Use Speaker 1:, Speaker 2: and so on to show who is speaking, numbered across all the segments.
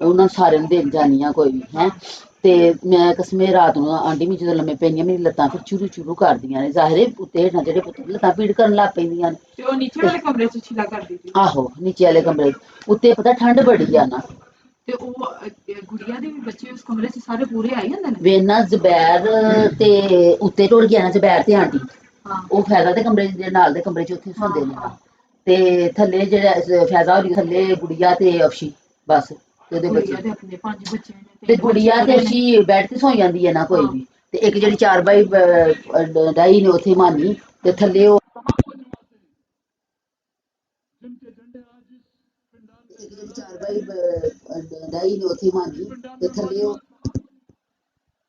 Speaker 1: ਉਹਨਾਂ ਸਾਰਿਆਂ ਨੂੰ ਦੇਣ ਜਾਨੀ ਆ ਕੋਈ ਵੀ ਹੈ। ਤੇ ਮੈਂ ਕਸਮੇ ਰਾਤ ਨੂੰ ਆਂਟੀ ਵੀ ਜਦੋਂ ਲੰਮੇ ਪੈਂਦੀਆਂ ਮੇਰੀ ਲੱਤਾਂ ਫਿਰ ਚੁਰੂ ਚੁਰੂ ਕਰਦੀਆਂ ਨੇ, ਜ਼ਾਹਿਰੇ ਉੱਤੇ ਹੇਠਾਂ ਜਿਹੜੇ ਪੁੱਤ ਲੱਤਾਂ ਪੀੜ ਕਰਨ ਲੱਗ ਪੈਂਦੀਆਂ ਨੇ।
Speaker 2: ਤੇ ਉਹ ਨੀਚੇ ਵਾਲੇ ਕਮਰੇ 'ਚ ਛਿਲਾ ਕਰਦੀ ਸੀ।
Speaker 1: ਆਹੋ ਨੀਚੇ ਵਾਲੇ ਕਮਰੇ 'ਚ, ਉੱਤੇ ਪਤਾ ਠੰਡ ਬੜੀ ਆ ਨਾ।
Speaker 2: ਤੇ ਉਹ ਗੁੜੀਆ ਦੇ ਵੀ ਬੱਚੇ ਉਸ ਕਮਰੇ 'ਚ ਸਾਰੇ ਪੂਰੇ ਆਈ ਜਾਂਦੇ ਨੇ।
Speaker 1: ਵੇਨਾ ਜ਼ਬੈਰ ਤੇ ਉੱਤੇ ਟੁੱਟ ਗਿਆ ਨਾ, ਜ਼ਬੈਰ ਤੇ ਆਂਟੀ
Speaker 2: ਹਾਂ
Speaker 1: ਉਹ ਫਾਇਦਾ ਦੇ ਕਮਰੇ ਦੇ ਨਾਲ ਦੇ ਕਮਰੇ 'ਚ ਉੱਥੇ ਸੌਂਦੇ ਨੇ। ਤੇ ਥੱਲੇ ਜਿਹੜਾ ਫਾਇਦਾ ਹੋਣੀ ਥੱਲੇ ਗੁੜੀਆ ਤੇ ਅਫਸ਼ੀ ਬਸ ਤੇ ਉਹਦੇ ਬੱਚੇ।
Speaker 2: ਗੁੜੀਆ ਦੇ ਆਪਣੇ 5 ਬੱਚੇ ਨੇ
Speaker 1: ਤੇ
Speaker 2: ਤੇ ਬੱਚੇ
Speaker 1: ਗੁੜੀਆ ਤੇ
Speaker 2: ਪੂਰੇ ਨੇ।
Speaker 1: ਅਫਸ਼ੀ ਬੈੱਡ ਤੇ ਸੌਂ ਜਾਂਦੀ ਹੈ ਨਾ ਕੋਈ ਵੀ। ਤੇ ਇੱਕ ਜਿਹੜੀ 4 ਬਾਈ ਡਾਈ ਨੇ ਉੱਥੇ ਮਾਨੀ ਤੇ ਥੱਲੇ ਉਹ ਇੱਕ ਜਿਹੜੀ 4 ਬਾਈ ਡਾਈ ਨੇ ਉੱਥੇ ਮਾਨੀ ਤੇ ਥੱਲੇ ਉਹ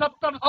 Speaker 3: 70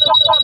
Speaker 3: 70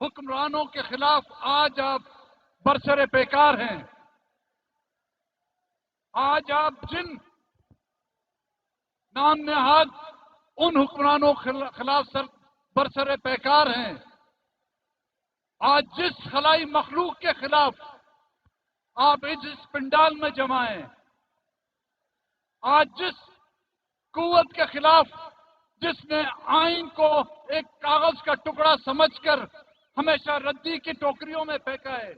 Speaker 3: حکمرانوں کے خلاف آج آپ برسر پیکار ہیں. آج آپ جن نام نہاد ان حکمرانوں خلاف برسر پیکار ہیں، آج جس خلائی مخلوق کے خلاف آپ اس پنڈال میں جمع ہیں، آج جس قوت کے خلاف جس نے آئین کو ایک کاغذ کا ٹکڑا سمجھ کر ہمیشہ ردی کی ٹوکریوں میں پھینکا ہے،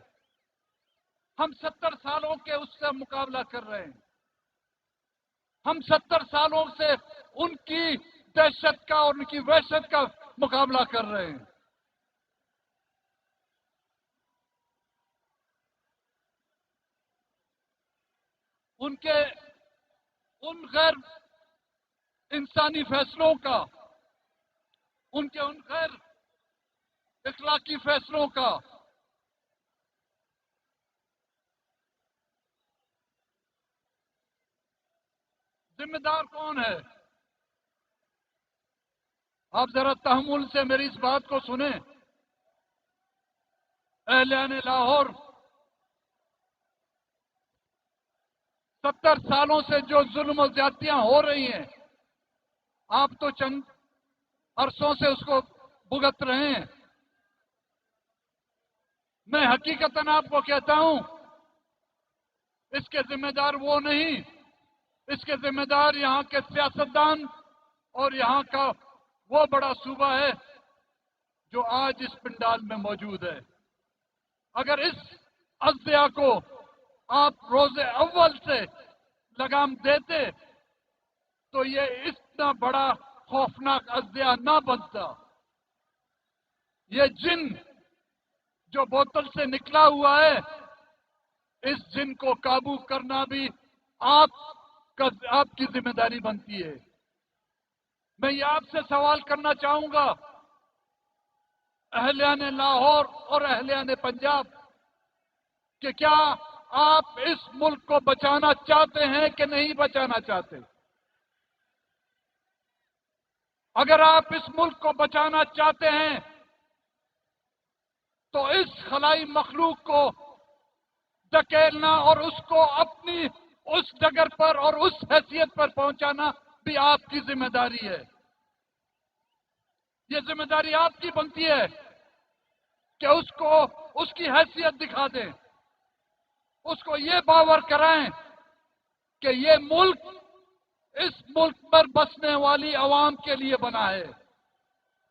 Speaker 3: ہم 70 سالوں کے اس سے مقابلہ کر رہے ہیں. ہم 70 سالوں سے ان کی دہشت کا اور ان کی وحشت کا مقابلہ کر رہے ہیں. ان کے ان غیر انسانی فیصلوں کا، ان کے ان غیر اخلاقی فیصلوں کا ذمہ دار کون ہے؟ آپ ذرا تحمل سے میری اس بات کو سنیں. اہلیان لاہور 70 سالوں سے جو ظلم و زیادتیاں ہو رہی ہیں، آپ تو چند عرصوں سے اس کو بھگت رہے ہیں. میں حقیقتاً آپ کو کہتا ہوں، اس کے ذمہ دار وہ نہیں، اس کے ذمہ دار یہاں کے سیاستدان اور یہاں کا وہ بڑا صوبہ ہے جو آج اس پنڈال میں موجود ہے. اگر اس ازدیا کو آپ روز اول سے لگام دیتے تو یہ اتنا بڑا خوفناک ازدیا نہ بنتا. یہ جن جو بوتل سے نکلا ہوا ہے، اس جن کو قابو کرنا بھی آپ کی ذمہ داری بنتی ہے. میں یہ آپ سے سوال کرنا چاہوں گا، اہلیان لاہور اور اہلیان پنجاب، کہ کیا آپ اس ملک کو بچانا چاہتے ہیں کہ نہیں بچانا چاہتے؟ اگر آپ اس ملک کو بچانا چاہتے ہیں تو اس خلائی مخلوق کو دھکیلنا اور اس کو اپنی اس ڈگر پر اور اس حیثیت پر پہنچانا بھی آپ کی ذمہ داری ہے. یہ ذمہ داری آپ کی بنتی ہے کہ اس کو اس کی حیثیت دکھا دیں، اس کو یہ باور کرائیں کہ یہ ملک اس ملک پر بسنے والی عوام کے لیے بنا ہے.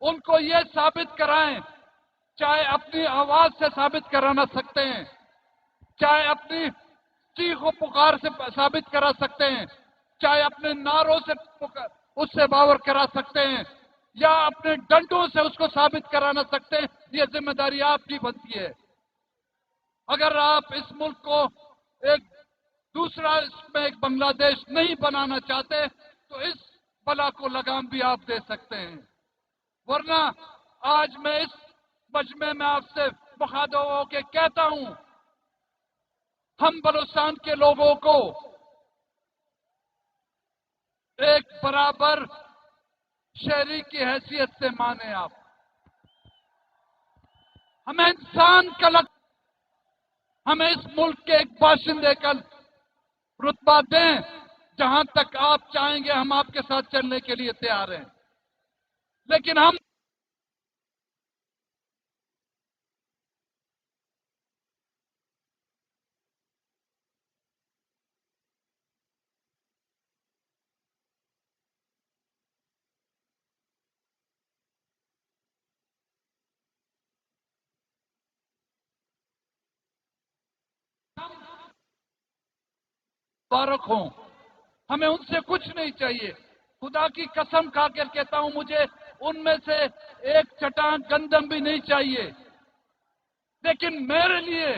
Speaker 3: ان کو یہ ثابت کرائیں، چاہے اپنی آواز سے ثابت کرانا سکتے ہیں، چاہے اپنی چیخ و پکار سے ثابت کرا سکتے ہیں، چاہے اپنے نعروں سے اس سے باور کرا سکتے ہیں، یا اپنے ڈنڈوں سے اس کو ثابت کرانا سکتے ہیں. یہ ذمہ داری آپ کی بنتی ہے. اگر آپ اس ملک کو ایک دوسرا اس میں ایک بنگلہ دیش نہیں بنانا چاہتے تو اس بلا کو لگام بھی آپ دے سکتے ہیں. ورنہ آج میں اس مجمع میں آپ سے مخاطب ہو کے کہتا ہوں، ہم بلوچستان کے لوگوں کو ایک برابر شہری کی حیثیت سے مانیں. آپ ہمیں انسان کا ہمیں اس ملک کے ایک باشندے کا رتبہ دیں. جہاں تک آپ چاہیں گے ہم آپ کے ساتھ چلنے کے لیے تیار ہیں، لیکن ہم مبارک ہوں. ہمیں ان سے کچھ نہیں چاہیے. خدا کی قسم کھا کر کہتا ہوں، مجھے ان میں سے ایک چٹان گندم بھی نہیں چاہیے. لیکن میرے لیے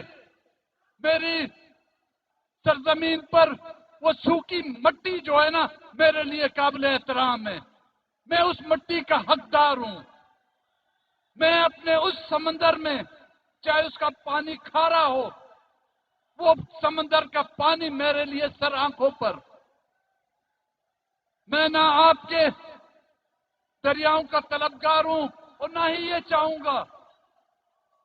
Speaker 3: میری سرزمین پر وہ سوکھی مٹی جو ہے نا، میرے لیے قابل احترام ہے. میں اس مٹی کا حقدار ہوں. میں اپنے اس سمندر میں، چاہے اس کا پانی کھارا ہو، وہ سمندر کا پانی میرے لیے سر آنکھوں پر. میں نہ آپ کے دریاؤں کا طلبگار ہوں اور نہ ہی یہ چاہوں گا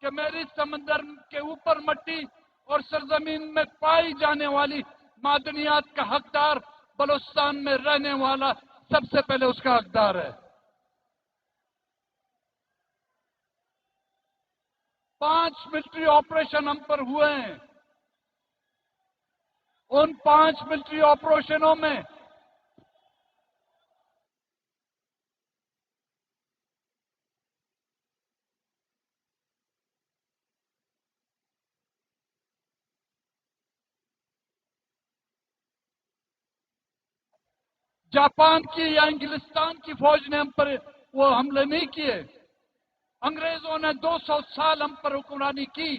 Speaker 3: کہ میری سمندر کے اوپر مٹی اور سرزمین میں پائی جانے والی معدنیات کا حقدار بلوچستان میں رہنے والا سب سے پہلے اس کا حقدار ہے۔ 5 ملٹری آپریشن ہم پر ہوئے ہیں۔ ان 5 ملٹری آپریشنوں میں جاپان کی یا انگلستان کی فوج نے ہم پر وہ حملے نہیں کیے۔ انگریزوں نے 200 سال ہم پر حکمرانی کی،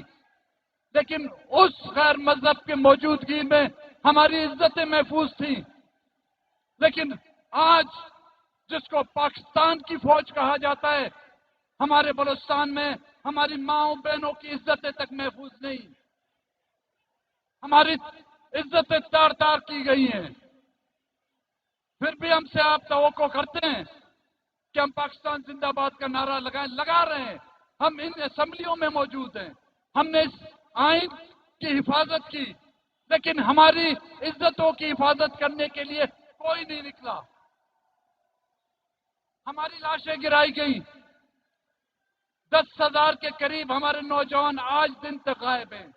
Speaker 3: لیکن اس غیر مذہب کی موجودگی میں ہماری عزتیں محفوظ تھیں۔ لیکن آج جس کو پاکستان کی فوج کہا جاتا ہے، ہمارے بلوچستان میں ہماری ماؤں بہنوں کی عزتیں تک محفوظ نہیں، ہماری عزتیں تار تار کی گئی ہیں۔ پھر بھی ہم سے آپ توقع کرتے ہیں کہ ہم پاکستان زندہ باد کا نعرہ لگا رہے ہیں۔ ہم ان اسمبلیوں میں موجود ہیں، ہم نے اس آئین کی حفاظت کی، لیکن ہماری عزتوں کی حفاظت کرنے کے لیے کوئی نہیں نکلا۔ ہماری لاشیں گرائی گئی، 10,000 کے قریب ہمارے نوجوان آج دن تک غائب ہیں۔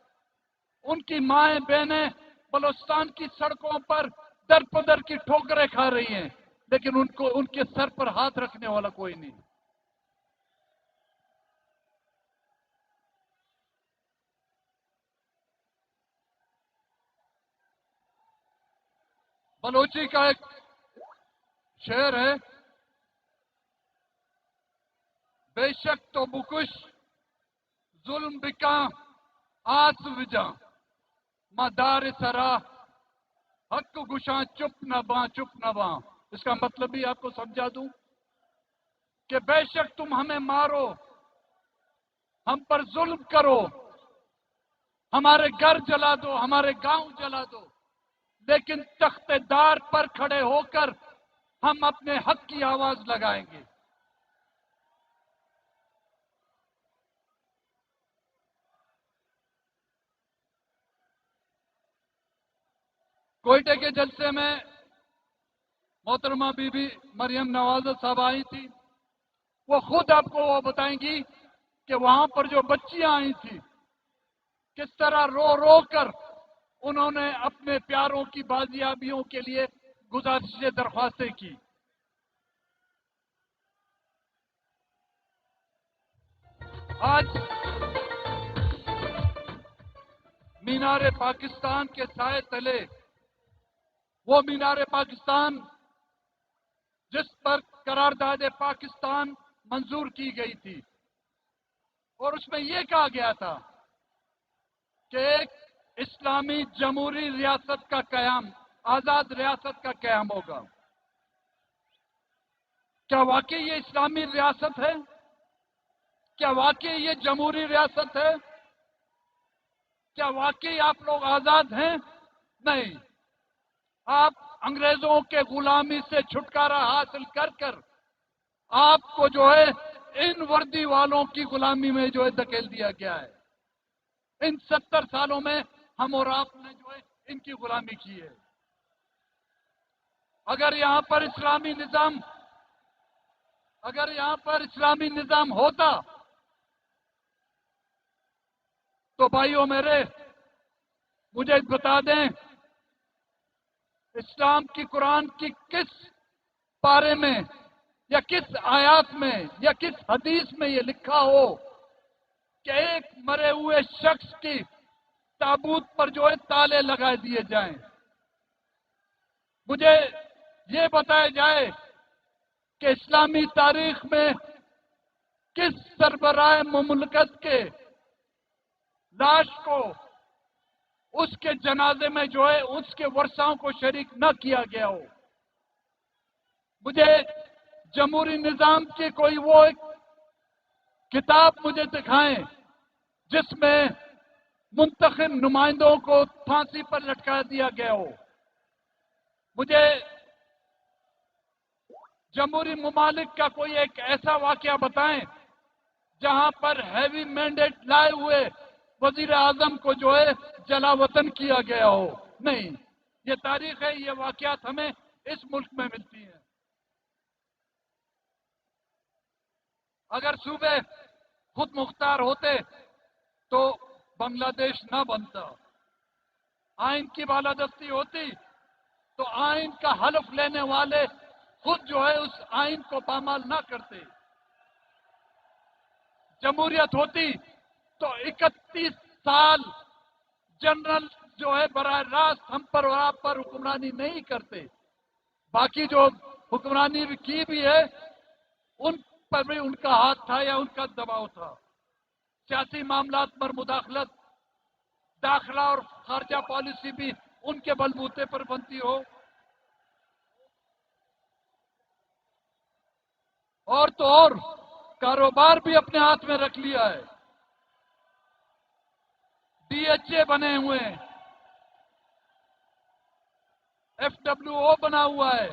Speaker 3: ان کی مائیں بہنیں بلوچستان کی سڑکوں پر در پدر کی ٹھوکریں کھا رہی ہیں، لیکن ان کے سر پر ہاتھ رکھنے والا کوئی نہیں۔ بلوچی کا ایک شعر ہے، بے شک تو بکش ظلم بکاں آس وجاں مدار سرا حق گشاں چپ نہ باں چپ نہ باں۔ اس کا مطلب بھی آپ کو سمجھا دوں کہ بے شک تم ہمیں مارو، ہم پر ظلم کرو، ہمارے گھر جلا دو، ہمارے گاؤں جلا دو، لیکن تخت دار پر کھڑے ہو کر ہم اپنے حق کی آواز لگائیں گے۔ کوئٹے کے جلسے میں محترمہ بی بی مریم نواز صاحب آئی تھی، وہ خود آپ کو وہ بتائیں گی کہ وہاں پر جو بچیاں آئی تھی کس طرح رو رو کر انہوں نے اپنے پیاروں کی بازیابیوں کے لیے گزارشیں درخواستیں کی۔ آج مینار پاکستان کے سائے تلے، وہ مینار پاکستان جس پر قرارداد پاکستان منظور کی گئی تھی، اور اس میں یہ کہا گیا تھا کہ ایک اسلامی جمہوری ریاست کا قیام، آزاد ریاست کا قیام ہوگا۔ کیا واقعی یہ اسلامی ریاست ہے؟ کیا واقعی یہ جمہوری ریاست ہے؟ کیا واقعی آپ لوگ آزاد ہیں؟ نہیں، آپ انگریزوں کے غلامی سے چھٹکارا حاصل کر کر آپ کو جو ہے ان وردی والوں کی غلامی میں جو ہے دھکیل دیا گیا ہے۔ ان 70 سالوں میں ہم اور آپ نے جو ہے ان کی غلامی کی ہے۔ اگر یہاں پر اسلامی نظام ہوتا تو بھائیوں میرے، مجھے بتا دیں، اسلام کی قرآن کی کس پارے میں یا کس آیات میں یا کس حدیث میں یہ لکھا ہو کہ ایک مرے ہوئے شخص کی تابوت پر جو ہے تالے لگا دیے جائیں؟ مجھے یہ بتایا جائے کہ اسلامی تاریخ میں کس سربراہ مملکت کے لاش کو اس کے جنازے میں جو ہے اس کے ورثاؤں کو شریک نہ کیا گیا ہو۔ مجھے جمہوری نظام کی کوئی وہ ایک کتاب مجھے دکھائیں جس میں منتخب نمائندوں کو پھانسی پر لٹکا دیا گیا ہو۔ مجھے جمہوری ممالک کا کوئی ایک ایسا واقعہ بتائیں جہاں پر ہیوی مینڈیٹ لائے ہوئے وزیر اعظم کو جو ہے جلا وطن کیا گیا ہو. نہیں، یہ تاریخ ہے، یہ واقعات ہمیں اس ملک میں ملتی ہیں. اگر صوبے خود مختار ہوتے تو بنگلہ دیش نہ بنتا. آئین کی بالادستی ہوتی تو آئین کا حلف لینے والے خود جو ہے اس آئین کو پامال نہ کرتے. جمہوریت ہوتی تو 31 سال جنرل جو ہے براہ راست ہم پر اور آپ پر حکمرانی نہیں کرتے. باقی جو حکمرانی کی بھی ہے ان پر بھی ان کا ہاتھ تھا یا ان کا دباؤ تھا. سیاسی معاملات پر مداخلت، داخلہ اور خارجہ پالیسی بھی ان کے بلبوتے پر بنتی ہو. اور تو اور کاروبار بھی اپنے ہاتھ میں رکھ لیا ہے. ڈی ایچ اے بنے ہوئے ہیں، ایف ڈبلو او بنا ہوا ہے،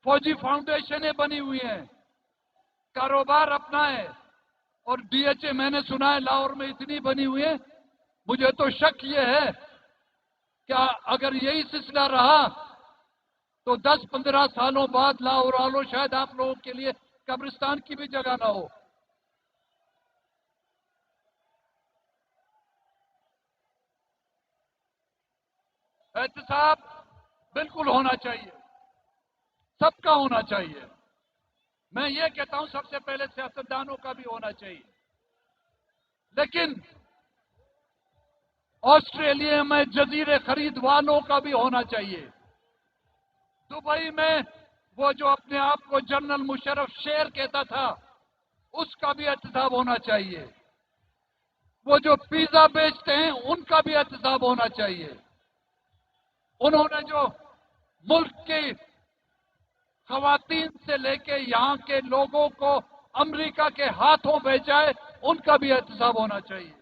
Speaker 3: فوجی فاؤنڈیشنیں بنی ہوئی ہیں، کاروبار اپنا ہے. اور ڈی ایچ اے میں نے سنا ہے لاہور میں اتنی بنی ہوئی ہے. مجھے تو شک یہ ہے کہ اگر یہی سلسلہ رہا تو 10-15 سالوں بعد لاہور والوں شاید آپ لوگوں کے لیے قبرستان کی بھی جگہ نہ ہو. احتساب بالکل ہونا چاہیے، سب کا ہونا چاہیے. میں یہ کہتا ہوں سب سے پہلے سیاستدانوں کا بھی ہونا چاہیے. لیکن آسٹریلیا میں جزیرے خرید والوں کا بھی ہونا چاہیے. دبئی میں وہ جو اپنے آپ کو جنرل مشرف شیر کہتا تھا اس کا بھی احتساب ہونا چاہیے. وہ جو پیزا بیچتے ہیں ان کا بھی احتساب ہونا چاہیے. انہوں نے جو ملک کی خواتین سے لے کے یہاں کے لوگوں کو امریکہ کے ہاتھوں بھیجا ہے ان کا بھی احتساب ہونا چاہیے.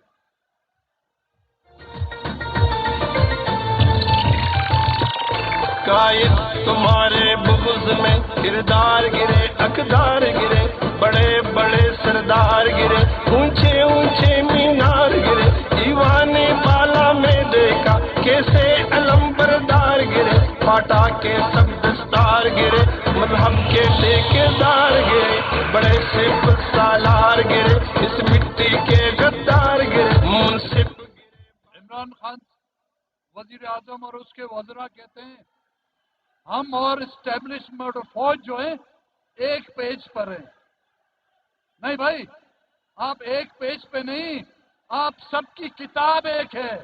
Speaker 4: قائد تمہارے بغض میں کردار گرے، اقدار گرے، بڑے بڑے سردار گرے، اونچے اونچے مینار گرے، ایوان بالا میں دیکھا کیسے علم بردار گرے، پاٹا کے سب دستار گرے، مذہب کے ٹھیکیدار گرے، بڑے صرف سالار گرے، اس مٹی کے غدار گرے، منصف.
Speaker 3: عمران خان وزیر اعظم اور اس کے وزراء کہتے ہیں ہم اور اسٹیبلشمنٹ فوج جو ہے ایک پیج پر ہیں. نہیں بھائی، آپ ایک پیج پہ نہیں، آپ سب کی کتاب ایک ہے.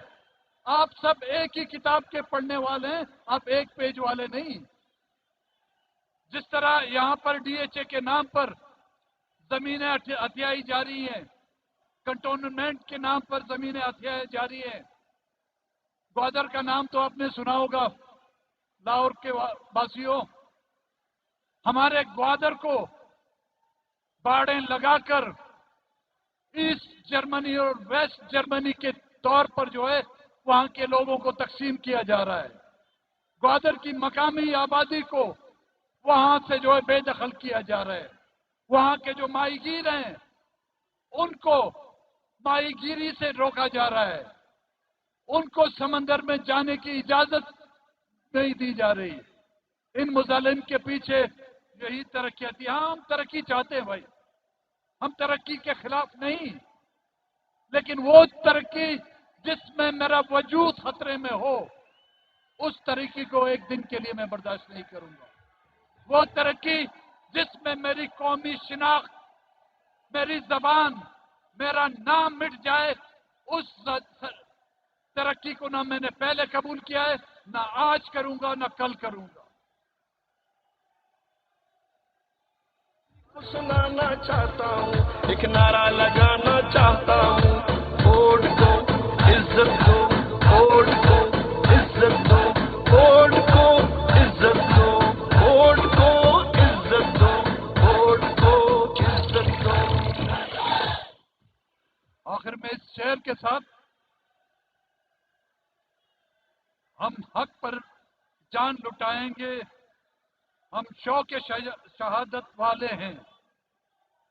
Speaker 3: آپ سب ایک ہی کتاب کے پڑھنے والے ہیں، آپ ایک پیج والے نہیں. جس طرح یہاں پر ڈی ایچ اے کے نام پر زمینیں ہتھیائی جاری ہیں، کنٹونمنٹ کے نام پر زمینیں ہتھیائی جاری ہیں. گوادر کا نام تو آپ نے سنا ہوگا لاہور کے واسیوں. ہمارے گوادر کو باڑیں لگا کر ایسٹ جرمنی اور ویسٹ جرمنی کے طور پر جو ہے وہاں کے لوگوں کو تقسیم کیا جا رہا ہے. گوادر کی مقامی آبادی کو وہاں سے جو ہے بے دخل کیا جا رہا ہے. وہاں کے جو ماہی گیر ہیں ان کو ماہی گیری سے روکا جا رہا ہے. ان کو سمندر میں جانے کی اجازت نہیں دی جا رہی. ان مظالم کے پیچھے یہی ترقیاتی. ہاں ہم ترقی چاہتے ہیں بھائی، ہم ترقی کے خلاف نہیں، لیکن وہ ترقی جس میں میرا وجود خطرے میں ہو اس ترقی کو ایک دن کے لیے میں برداشت نہیں کروں گا. وہ ترقی جس میں میری قومی شناخت، میری زبان، میرا نام مٹ جائے، اس ترقی کو نہ میں نے پہلے قبول کیا ہے، نہ آج کروں گا، نہ کل کروں گا.
Speaker 4: سنانا چاہتا ہوں، ایک نعرہ لگانا چاہتا ہوں، ووٹ کو عزت دو، ووٹ کو عزت دو، ووٹ کو عزت دو، ووٹ کو عزت دو، ووٹ کو عزت دو.
Speaker 3: آخر میں اس شعر کے ساتھ ہم حق پر جان لٹائیں گے، ہم شوق شہادت والے ہیں.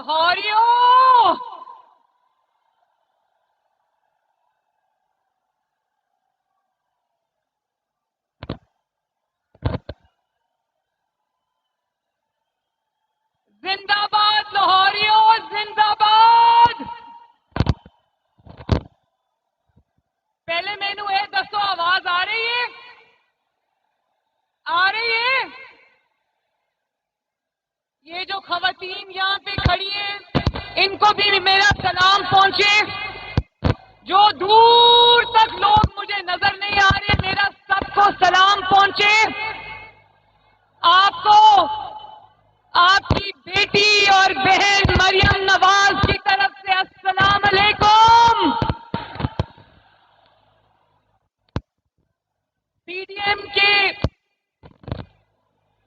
Speaker 2: لاہوریوں زندہ باد، لاہوریوں زندہ باد۔ پہلے مینو یہ دسو آواز آ رہی ہے؟ آ رہی ہے؟ یہ جو خواتین یہاں پہ کھڑی ہیں ان کو بھی میرا سلام پہنچے۔ جو دور تک لوگ مجھے نظر نہیں آ رہے، میرا سب کو سلام پہنچے۔ آپ کو آپ کی بیٹی اور بہن مریم نواز کی طرف سے السلام علیکم۔ پی ڈی ایم کے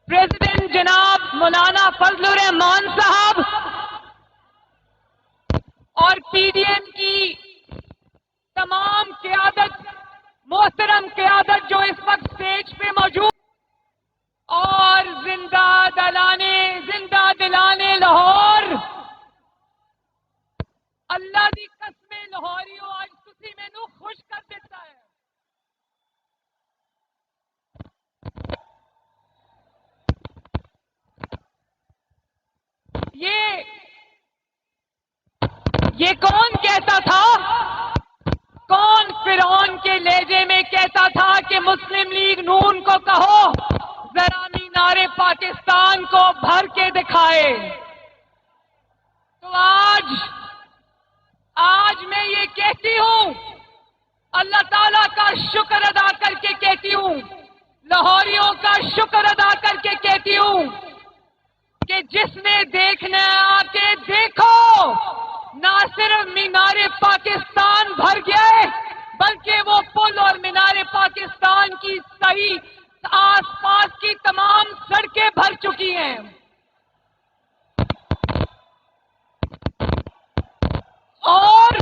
Speaker 2: پریزیڈنٹ جناب مولانا فضل الرحمان صاحب اور پی ڈی ایم کی تمام قیادت، محترم قیادت جو اس وقت اسٹیج پہ موجود، اور زندہ دلانے لاہور، اللہ دی قسم لاہوریو آج تسی مینوں خوش کر دیتا ہے۔ یہ کون کہتا تھا، کون فرعون کے لہجے میں کہتا تھا کہ مسلم لیگ نون کو کہو ذرا مینار پاکستان کو بھر کے دکھائے؟ تو آج میں یہ کہتی ہوں، اللہ تعالیٰ کا شکر ادا کر کے کہتی ہوں، لاہوریوں کا شکر ادا کر کے کہتی ہوں کہ جس نے دیکھنا ہے آ کے دیکھو، نہ صرف مینار پاکستان بھر گیا ہے بلکہ وہ پل اور مینار پاکستان کی صحیح آس پاس کی تمام سڑکیں بھر چکی ہیں۔ اور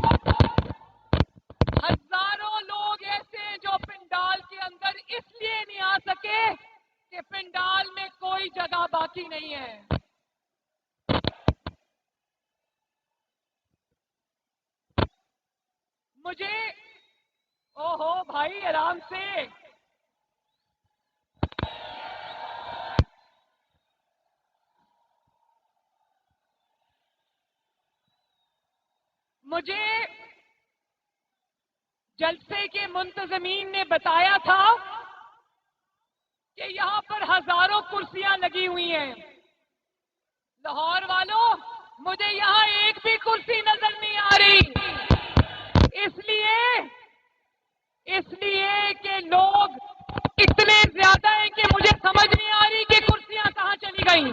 Speaker 2: ہزاروں لوگ ایسے ہیں جو پنڈال کے اندر اس لیے نہیں آ سکے کہ پنڈال میں کوئی جگہ باقی نہیں ہے۔ مجھے اوہو بھائی آرام سے، مجھے جلسے کے منتظمین نے بتایا تھا کہ یہاں پر ہزاروں کرسیاں لگی ہوئی ہیں۔ لاہور والوں، مجھے یہاں ایک بھی کرسی نظر نہیں آ رہی، اس لیے کہ لوگ اتنے زیادہ ہیں کہ مجھے سمجھ نہیں آ رہی کہ کرسیاں کہاں چلی گئیں۔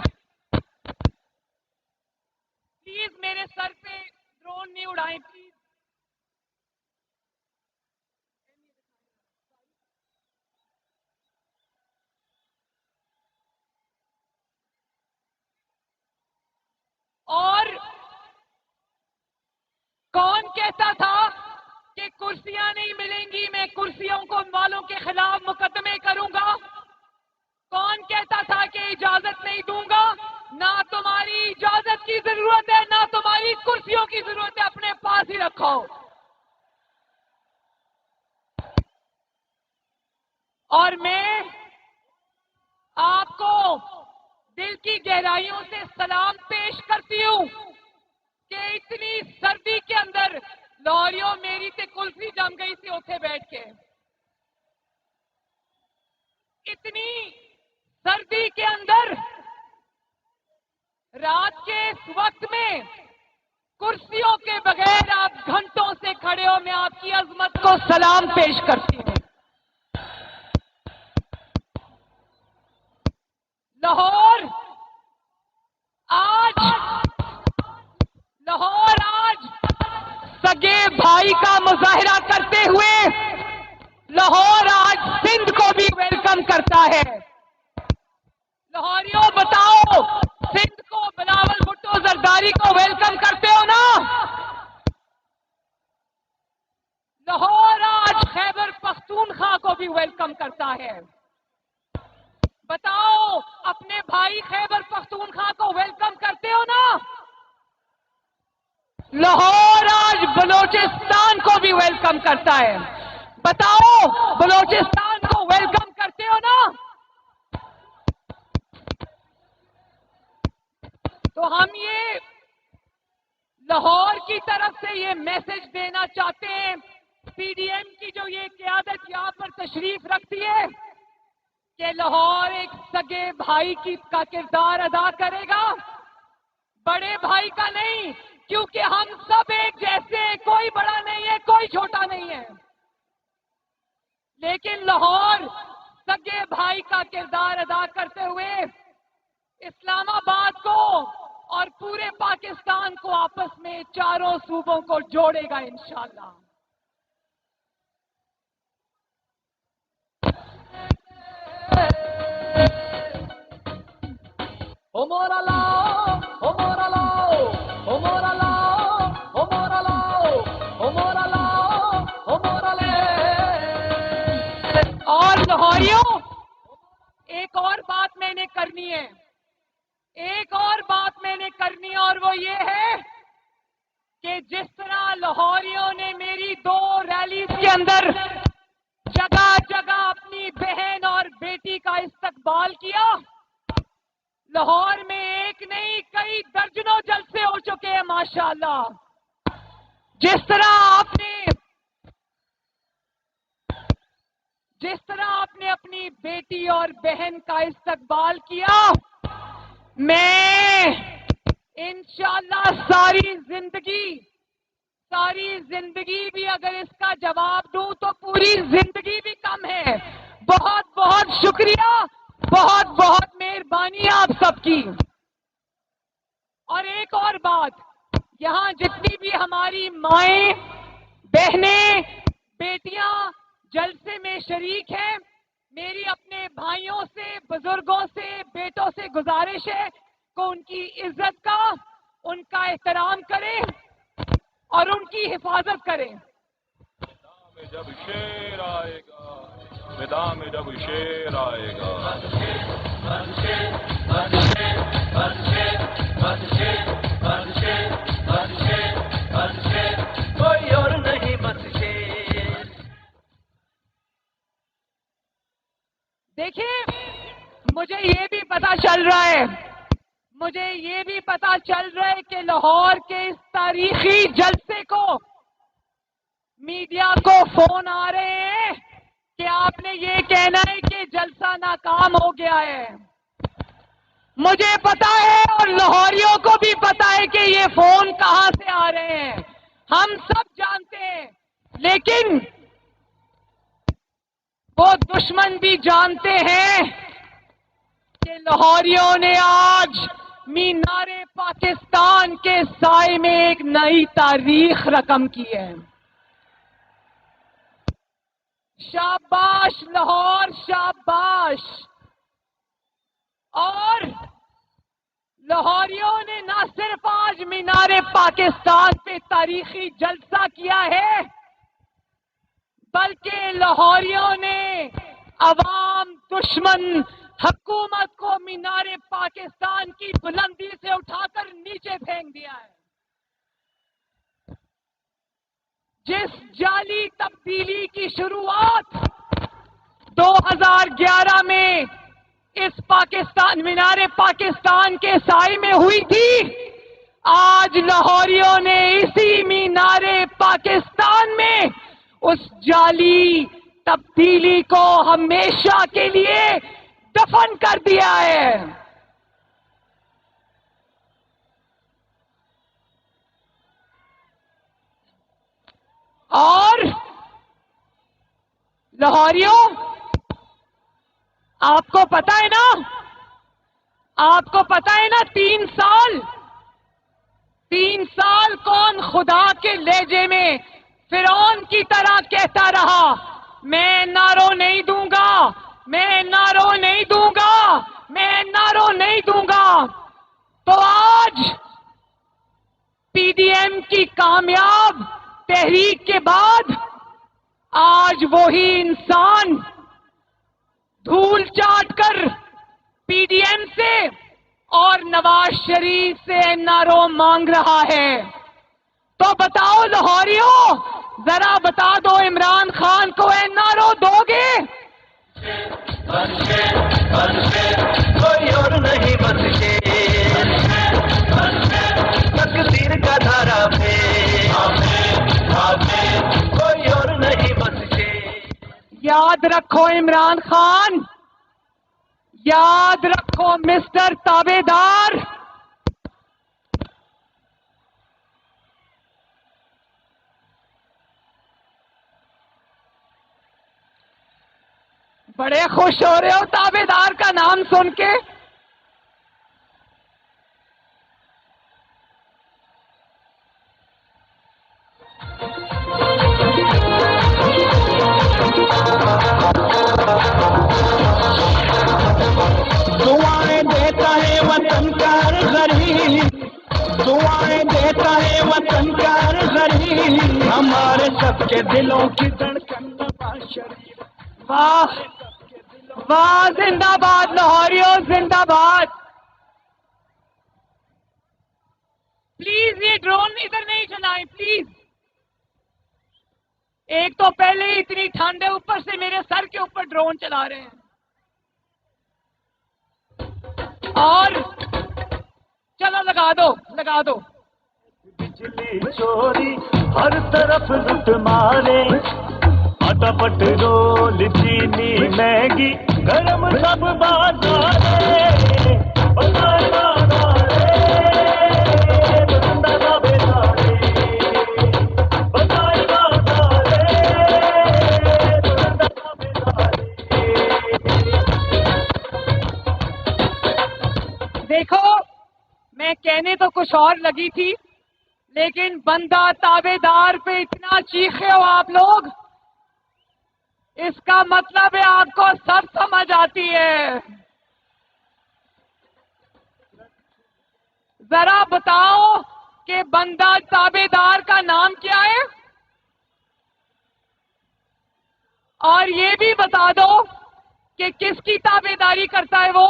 Speaker 2: پلیز میرے سر پہ ڈرون نہیں اڑائیں پلیز۔ اور کون کہتا تھا کہ کرسیاں نہیں ملیں گی، میں کرسیوں کو والوں کے خلاف مقدمے کروں گا؟ کون کہتا تھا کہ اجازت نہیں دوں گا؟ نہ تمہاری اجازت کی ضرورت ہے، نہ تمہاری کرسیوں کی ضرورت ہے، اپنے پاس ہی رکھو۔ اور میں آپ کو دل کی گہرائیوں سے سلام پیش کرتی ہوں کہ اتنی سردی کے اندر لاہوریوں میری تے کلفی جم گئی سی اوتھے بیٹھ کے۔ اتنی سردی کے اندر رات کے اس وقت میں کرسیوں کے بغیر آپ گھنٹوں سے کھڑے ہو، میں آپ کی عظمت کو سلام پیش کرتی ہوں۔ لاہور آج سگے بھائی کا مظاہرہ کرتے ہوئے لاہور آج سندھ کو بھی ویلکم کرتا ہے۔ لاہوریوں بتاؤ، سندھ کو بلاول بھٹو زرداری کو ویلکم کرتے ہو نا؟ لاہور آج خیبر پختونخوا کو بھی ویلکم کرتا ہے۔ بتاؤ، اپنے بھائی خیبر پختونخوا کو ویلکم کرتے ہو نا؟ لاہور آج بلوچستان کو بھی ویلکم کرتا ہے. بتاؤ بلوچستان کو ویلکم کرتے ہو نا؟ تو ہم یہ لاہور کی طرف سے یہ میسج دینا چاہتے ہیں، پی ڈی ایم کی جو یہ قیادت یہاں پر تشریف رکھتی ہے، کہ لاہور ایک سگے بھائی کا کردار ادا کرے گا، بڑے بھائی کا نہیں، کیونکہ ہم سب ایک جیسے ہیں، کوئی بڑا نہیں ہے کوئی چھوٹا نہیں ہے، لیکن لاہور سگے بھائی کا کردار ادا کرتے ہوئے اسلام آباد کو اور پورے پاکستان کو آپس میں چاروں صوبوں کو جوڑے گا انشاءاللہ.
Speaker 5: او مورا لاؤ، او مورا لاؤ، او مورا لاؤ، او مورا لاؤ، او مورا لاؤ، او مورا لے.
Speaker 2: اور لاہوریوں، ایک اور بات میں نے کرنی ہے، ایک اور بات میں نے کرنی ہے، اور وہ یہ ہے کہ جس طرح لاہوریوں نے میری 2 ریلیز کے اندر جگہ جگہ اپنی بہن اور بیٹی کا استقبال کیا، لاہور میں ایک نہیں کئی درجنوں جلسے ہو چکے ہیں ماشاءاللہ. جس طرح آپ نے اپنی بیٹی اور بہن کا استقبال کیا، میں انشاءاللہ ساری زندگی بھی اگر اس کا جواب دوں تو پوری زندگی بھی کم ہے. بہت بہت شکریہ، بہت بہت مہربانی آپ سب کی. اور ایک اور بات، یہاں جتنی بھی ہماری مائیں، بہنیں، بیٹیاں جلسے میں شریک ہیں، میری اپنے بھائیوں سے، بزرگوں سے، بیٹوں سے گزارش ہے کہ ان کی عزت کا، ان کا احترام کریں اور ان کی حفاظت کریں.
Speaker 4: میدان میں جب شیر آئے گا، میدان میں جب شیر آئے گا، کوئی اور نہیں بس شیر.
Speaker 2: دیکھیں، مجھے یہ بھی پتا چل رہا ہے کہ لاہور کے اس تاریخی جلسے کو میڈیا کو فون آ رہے ہیں کہ آپ نے یہ کہنا ہے کہ جلسہ ناکام ہو گیا ہے. مجھے پتا ہے اور لاہوریوں کو بھی پتا ہے کہ یہ فون کہاں سے آ رہے ہیں، ہم سب جانتے ہیں، لیکن وہ دشمن بھی جانتے ہیں کہ لاہوریوں نے آج مینار پاکستان کے سائے میں ایک نئی تاریخ رقم کی ہے. شاباش لاہور، شاباش. اور لاہوریوں نے نہ صرف آج مینار پاکستان پہ تاریخی جلسہ کیا ہے، بلکہ لاہوریوں نے عوام دشمن حکومت کو مینار پاکستان کی بلندی سے اٹھا کر نیچے پھینک دیا ہے. جس جعلی تبدیلی کی شروعات 2011 میں اس مینار پاکستان کے سائے میں ہوئی تھی، آج لاہوریوں نے اسی مینار پاکستان میں اس جعلی تبدیلی کو ہمیشہ کے لیے دفن کر دیا ہے. اور لاہوریوں، آپ کو پتا ہے نا 3 سال کون خدا کے لہجے میں فرعون کی طرح کہتا رہا، میں نعروں نہیں دوں گا، میں نعروں نہیں دوں گا، میں نعروں نہیں دوں گا. تو آج پی ڈی ایم کی کامیاب تحریک کے بعد آج وہی انسان دھول چاٹ کر پی ڈی ایم سے اور نواز شریف سے نعروں مانگ رہا ہے. تو بتاؤ لاہوریوں، ذرا بتا دو عمران خان کو این آر او دو گے؟
Speaker 4: کوئی اور نہیں بس شیر، تقدیر کا دھارا پہ کوئی اور نہیں بس شیر۔
Speaker 2: یاد رکھو عمران خان، یاد رکھو مسٹر تابے دار، بڑے خوش ہو رہے ہو تابے دار کا نام سن کے؟
Speaker 4: دعائیں دیتا ہے وطن کا ہر غریب، دعائیں دیتا ہے وطن کا ہر غریب، ہمارے سب کے دلوں کی دھڑکن نواز شریف۔
Speaker 2: واہ واہ، زندہ باد لاہوریوں، زندہ باد۔ پلیز یہ ڈرون ادھر نہیں چلائیں پلیز۔ ایک تو پہلے ہی اتنی ٹھنڈ ہے، اوپر سے میرے سر کے اوپر ڈرون چلا رہے ہیں۔ اور چلو لگا دو لگا دو۔
Speaker 4: بجلی چوری ہر طرف لوٹ مارے، آٹا پٹرول چینی میگی گرم سب بازارے،
Speaker 2: دیکھو میں کہنے تو کچھ اور لگی تھی، لیکن بندہ تابے دار پہ اتنا چیخے ہو آپ لوگ، اس کا مطلب ہے آپ کو سب سمجھ آتی ہے۔ ذرا بتاؤ کہ بندہ تابے دار کا نام کیا ہے، اور یہ بھی بتا دو کہ کس کی تابے داری کرتا ہے وہ۔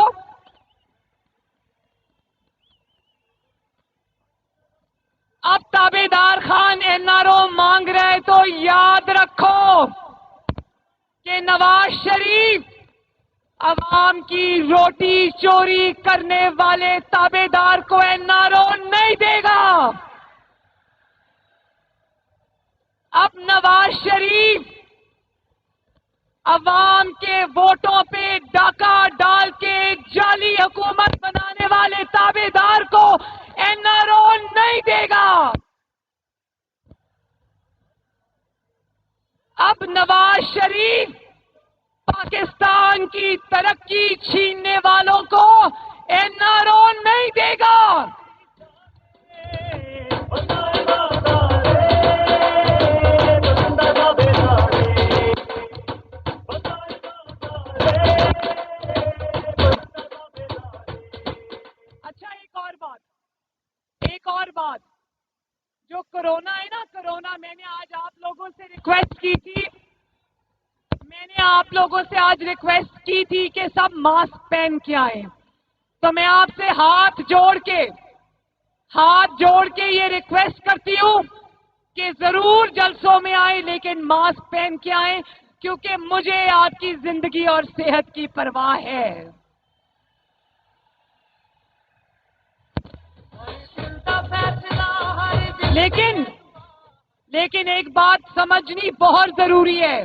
Speaker 2: اب تابے دار خان این آر او مانگ رہے تو یاد رکھو کہ نواز شریف عوام کی روٹی چوری کرنے والے تابے دار کو این آر او نہیں دے گا۔ اب نواز شریف عوام کے ووٹوں پہ ڈاکہ ڈال کے جعلی حکومت بنانے والے تابے دار کو این آر او نہیں دے گا۔ اب نواز شریف پاکستان کی ترقی چھیننے والوں کو این آر او نہیں دے گا۔ اچھا ایک اور بات، جو کرونا ہے نا، کرونا، میں نے آج آپ لوگوں سے ریکویسٹ کی تھی کہ سب ماسک پہن کے آئیں، تو میں آپ سے ہاتھ جوڑ کے یہ ریکویسٹ کرتی ہوں کہ ضرور جلسوں میں آئیں، لیکن ماسک پہن کے آئیں، کیونکہ مجھے آپ کی زندگی اور صحت کی پرواہ ہے۔ لیکن ایک بات سمجھنی بہت ضروری ہے،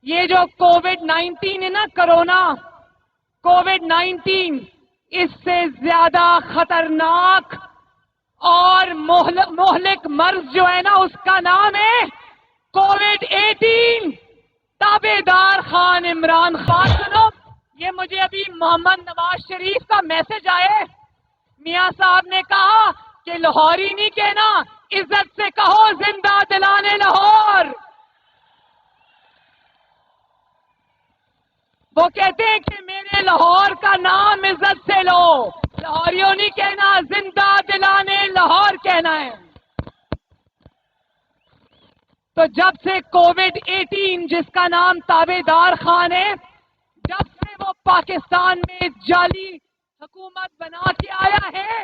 Speaker 2: یہ جو کووڈ-19 ہے نا، کرونا، کووڈ-19 اس سے زیادہ خطرناک اور مہلک مرض جو ہے نا، اس کا نام ہے کووڈ-18۔ تابے دار خان عمران خان، سنو، یہ مجھے ابھی محمد نواز شریف کا میسج آئے، میاں صاحب نے کہا کہ لاہوری نہیں کہنا، عزت سے کہو زندہ دلانے لاہور۔ وہ کہتے ہیں کہ میرے لاہور کا نام عزت سے لو، لاہوریوں نہیں کہنا، زندہ دلانے لاہور کہنا ہے۔ تو جب سے کووڈ-18 جس کا نام تابے دار خان ہے، جب سے وہ پاکستان میں جعلی حکومت بنا کے آیا ہے،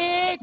Speaker 2: 1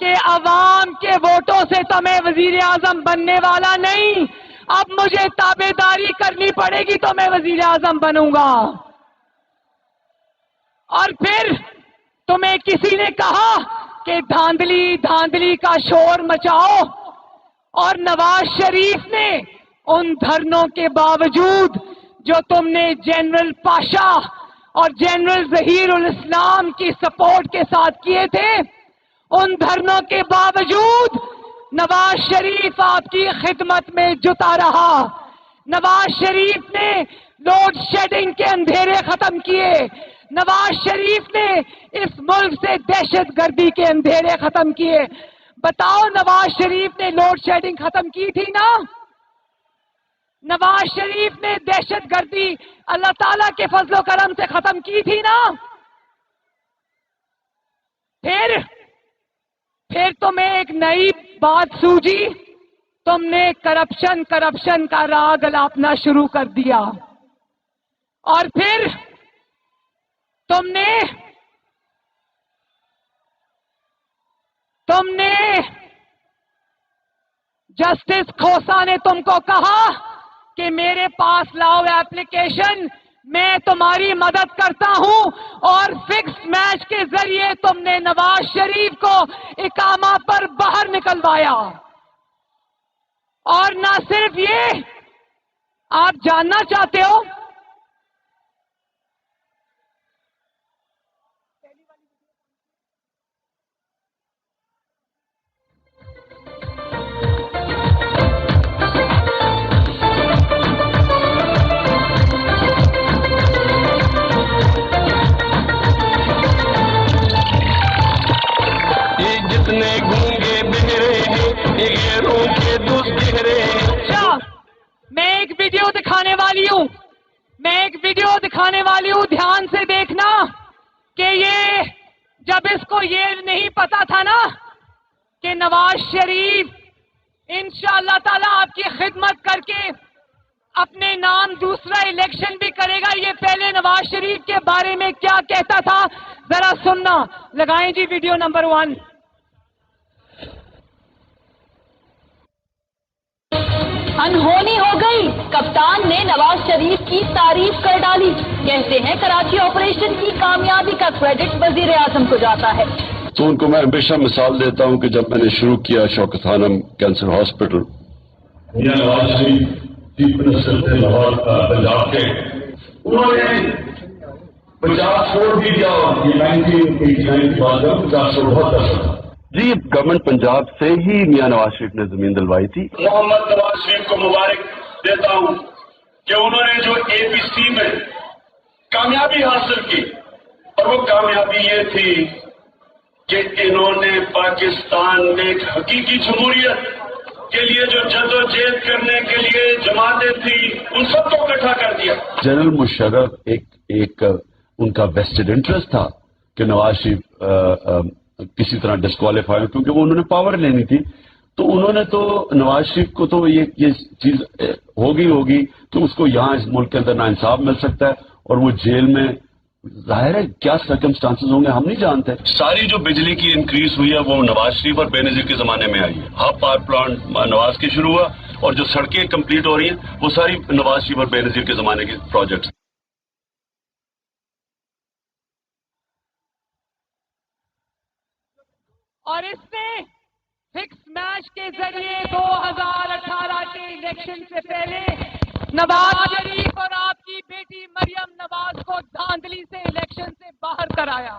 Speaker 2: کہ عوام کے ووٹوں سے تو میں وزیر اعظم بننے والا نہیں، اب مجھے تابعداری کرنی پڑے گی تو میں وزیر اعظم بنوں گا. اور پھر تمہیں کسی نے کہا کہ دھاندلی کا شور مچاؤ، اور نواز شریف نے ان دھرنوں کے باوجود جو تم نے جنرل پاشا اور جنرل ظہیر الاسلام کی سپورٹ کے ساتھ کیے تھے، ان دھرنوں کے باوجود نواز شریف آپ کی خدمت میں جتا رہا. نواز شریف نے لوڈ شیڈنگ کے اندھیرے ختم کیے. نواز شریف نے اس ملک سے دہشت گردی کے اندھیرے ختم کیے. بتاؤ، نواز شریف نے لوڈ شیڈنگ ختم کی تھی نا؟ نواز شریف نے دہشت گردی اللہ تعالیٰ کے فضل و کرم سے ختم کی تھی نا؟ پھر تمہیں ایک نئی بات سوجی، تم نے کرپشن کا راگ الاپنا شروع کر دیا. اور پھر تم نے جسٹس کھوسا نے تم کو کہا کہ میرے پاس لاؤ ایپلیکیشن، میں تمہاری مدد کرتا ہوں، اور فکس میچ کے ذریعے تم نے نواز شریف کو اقامہ پر باہر نکلوایا. اور نہ صرف یہ، آپ جاننا چاہتے ہو میں ایک ویڈیو دکھانے والی ہوں، دھیان سے دیکھنا کہ یہ جب اس کو یہ نہیں پتا تھا نا کہ نواز شریف انشاءاللہ تعالیٰ آپ کی خدمت کر کے اپنے نام دوسرا الیکشن بھی کرے گا، یہ پہلے نواز شریف کے بارے میں کیا کہتا تھا، ذرا سننا. لگائیں جی ویڈیو نمبر 1.
Speaker 6: انہونی ہو گئی، کپتان نے نواز شریف کی تعریف کر ڈالی. کہتے ہیں کراچی آپریشن کی کامیابی کا کریڈٹ وزیر اعظم کو جاتا ہے.
Speaker 7: تو ان کو میں ہمیشہ مثال دیتا ہوں کہ جب میں نے شروع کیا شوکت خانم cancer hospital,
Speaker 8: Nawaz Sharif chief minister تھے لاہور کا پنجاب کے، انہوں نے 50 کروڑ بھی دیا، اور یہ 1989 کے بعد 50 کروڑ بہت اچھا.
Speaker 7: جی گورنمنٹ پنجاب سے ہی میاں نواز شریف نے زمین دلوائی تھی.
Speaker 8: محمد نواز شریف کو مبارک دیتا ہوں کہ انہوں نے جو اے پی سی میں کامیابی حاصل کی، اور وہ کامیابی یہ تھی کہ انہوں نے پاکستان میں ایک حقیقی جمہوریت کے لیے جو جدوجہد کرنے کے لیے جماعتیں تھیں ان سب کو اکٹھا کر دیا.
Speaker 7: جنرل مشرف ایک ان کا ویسٹڈ انٹرسٹ تھا کہ نواز شریف کسی طرح ڈسکوالیفائی، کیونکہ وہ انہوں نے پاور لینی تھی. تو انہوں نے تو نواز شریف کو تو یہ چیز ہوگی تو اس کو یہاں اس ملک کے اندر ناانصاف مل سکتا ہے، اور وہ جیل میں ظاہر ہے کیا سرکمسٹانسز ہوں گے ہم نہیں جانتے.
Speaker 8: ساری جو بجلی کی انکریز ہوئی ہے وہ نواز شریف اور بے نظیر کے زمانے میں آئی ہے. ہاف پاور پلانٹ نواز کے شروع ہوا، اور جو سڑکیں کمپلیٹ ہو رہی ہیں وہ ساری نواز شریف اور بے نظیر کے زمانے کے پروجیکٹس.
Speaker 2: اور اس نے فکس میچ کے ذریعے 2018 کے الیکشن سے پہلے نواز شریف اور آپ کی بیٹی مریم نواز کو دھاندلی سے الیکشن سے باہر کرایا.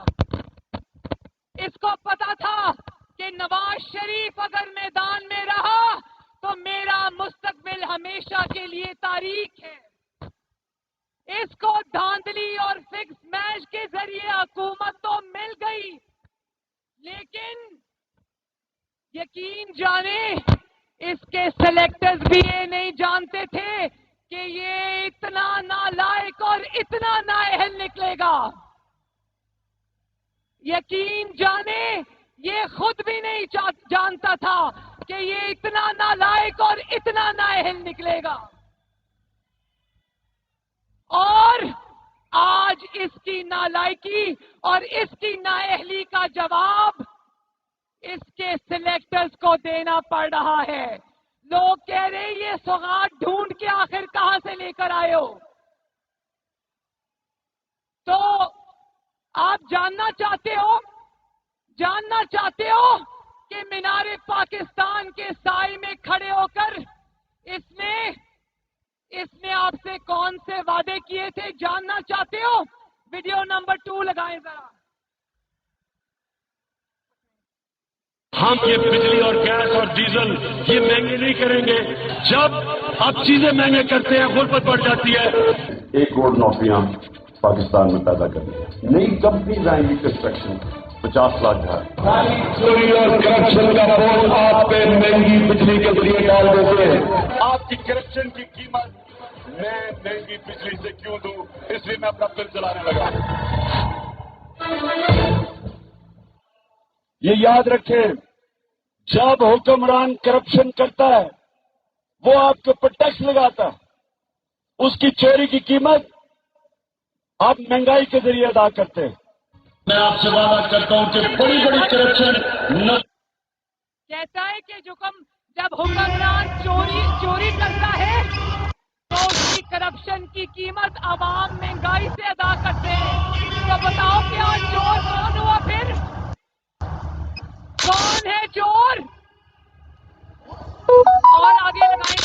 Speaker 2: اس کو پتا تھا کہ نواز شریف اگر میدان میں رہا تو میرا مستقبل ہمیشہ کے لیے تاریک ہے. اس کو دھاندلی اور فکس میچ کے ذریعے حکومت تو مل گئی، لیکن یقین جانے اس کے سلیکٹرز بھی یہ نہیں جانتے تھے کہ یہ اتنا نالائق اور اتنا نااہل نکلے گا. یقین جانے یہ خود بھی نہیں جانتا تھا کہ یہ اتنا نالائق اور اتنا نااہل نکلے گا. اور آج اس کی نالائکی اور اس کی نااہلی کا جواب اس کے سلیکٹرز کو دینا پڑ رہا ہے. لوگ کہہ رہے یہ سوغات ڈھونڈ کے آخر کہاں سے لے کر آئے ہو؟ تو آپ جاننا چاہتے ہو کہ مینار پاکستان کے سائے میں کھڑے ہو کر اس نے آپ سے کون سے وعدے کیے تھے؟ جاننا چاہتے ہو؟ ویڈیو نمبر 2 لگائیں ذرا.
Speaker 8: ہم یہ بجلی اور گیس اور ڈیزل یہ مہنگے نہیں کریں گے. جب آپ چیزیں مہنگے کرتے ہیں غربت بڑھ جاتی ہے.
Speaker 7: 1 کروڑ نوکریاں پاکستان میں پیدا کرنی ہے. نئی کمپنیز آئیں گی کنسٹرکشن 50 لاکھ گھر.
Speaker 8: چوری اور کرپشن کا بوجھ آپ پہ مہنگی بجلی کے ذریعے ڈال دیتے ہیں. آپ کی کرپشن کی قیمت میں مہنگی بجلی سے کیوں دوں؟ اس لیے میں اپنا بل چلانے لگا. یہ یاد رکھیں، جب حکمران کرپشن کرتا ہے وہ آپ کے اوپر ٹیکس لگاتا ہے. اس کی چوری کی قیمت آپ مہنگائی کے ذریعے ادا کرتے ہیں. میں آپ سے وعدہ کرتا ہوں کہ بڑی بڑی کرپشن
Speaker 2: کہتا ہے کہ جب حکمران چوری کرتا ہے تو اس کی کرپشن کی قیمت عوام مہنگائی سے ادا کرتے ہیں. تو بتاؤ کیا چور کون ہوا پھر؟ کون ہے چور؟ اور آگے لگائیں.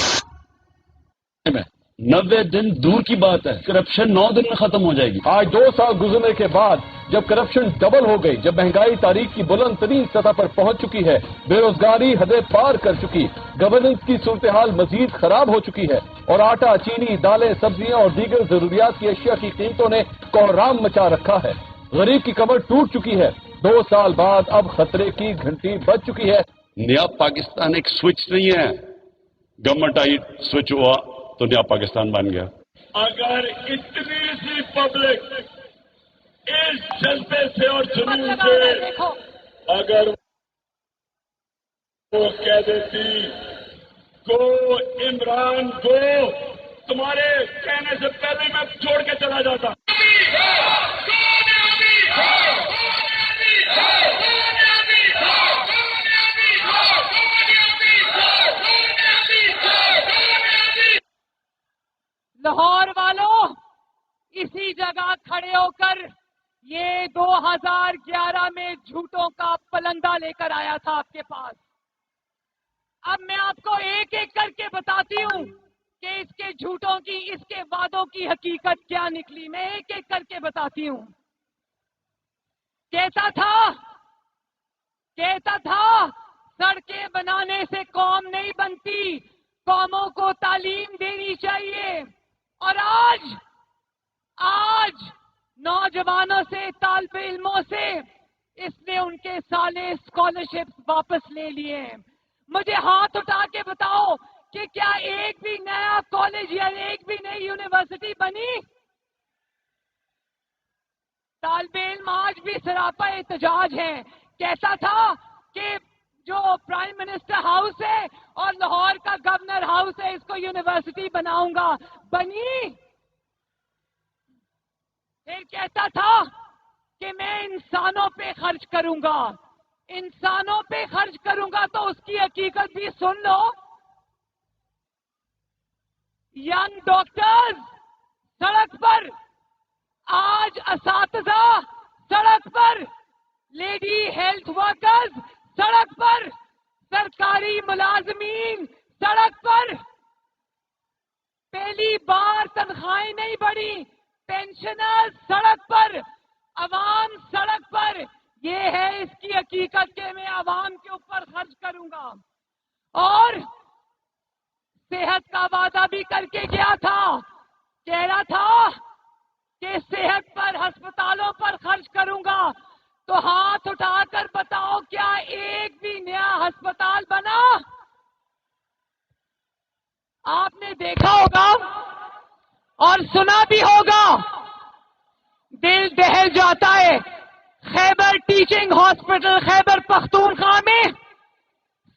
Speaker 7: 90 دن دور کی بات ہے، کرپشن 9 دن میں ختم ہو جائے گی.
Speaker 9: آج 2 سال گزرنے کے بعد جب کرپشن ڈبل ہو گئی، جب مہنگائی تاریخ کی بلند ترین سطح پر پہنچ چکی ہے، بے روزگاری حدیں پار کر چکی، گورننس کی صورتحال مزید خراب ہو چکی ہے اور آٹا، چینی، دالیں، سبزیاں اور دیگر ضروریات کی اشیاء کی قیمتوں نے کوہرام مچا رکھا ہے. غریب کی کمر ٹوٹ چکی ہے. 2 سال بعد اب خطرے کی گھنٹی بج چکی ہے.
Speaker 7: نیا پاکستان ایک سوئچ نہیں ہے. گورنمنٹ آئی، سوئچ ہوا تو نیا پاکستان بن گیا.
Speaker 8: اگر اتنی سی پبلک اس جذبے سے اور جنون سے اگر وہ کہہ دیتی گو عمران گو، تمہارے کہنے سے پہلے میں چھوڑ کے چلا جاتا.
Speaker 2: لاہور والوں، اسی جگہ کھڑے ہو کر یہ 2011 میں جھوٹوں کا پلندہ لے کر آیا تھا آپ کے پاس. اب میں آپ کو ایک ایک کر کے بتاتی ہوں کہ اس کے جھوٹوں کی، اس کے وعدوں کی حقیقت کیا نکلی. میں ایک ایک کر کے بتاتی ہوں. کہتا تھا سڑکیں بنانے سے قوم نہیں بنتی، قوموں کو تعلیم دینی چاہیے. اور آج نوجوانوں سے، طالب علموں سے اس نے ان کے سالے اسکالرشپس واپس لے لیے ہیں. مجھے ہاتھ اٹھا کے بتاؤ کہ کیا ایک بھی نیا کالج یا ایک بھی نئی یونیورسٹی بنی؟ طالب علم آج بھی سراپا احتجاج ہیں. کیسا تھا کہ جو پرائم منسٹر ہاؤس ہے اور لاہور کا گورنر ہاؤس ہے اس کو یونیورسٹی بناؤں گا، بنی؟ پھر کہتا تھا کہ میں انسانوں پہ خرچ کروں گا، انسانوں پہ خرچ کروں گا. تو اس کی حقیقت بھی سن لو. ینگ ڈاکٹرز سڑک پر، آج اساتذہ سڑک پر، لیڈی ہیلتھ ورکرز سڑک پر، سرکاری ملازمین سڑک پر. پہلی بار تنخواہیں نہیں بڑھی، پینشنر سڑک پر، عوام سڑک پر. یہ ہے اس کی حقیقت کہ میں عوام کے اوپر خرچ کروں گا. اور صحت کا وعدہ بھی کر کے گیا تھا. کہہ رہا تھا کہ صحت پر، ہسپتالوں پر خرچ کروں گا. تو ہاتھ اٹھا کر بتاؤ کیا ایک بھی نیا ہسپتال بنا؟ آپ نے دیکھا ہوگا اور سنا بھی ہوگا، دل دہل جاتا ہے. خیبر ٹیچنگ ہاسپٹل خیبر پختونخوا میں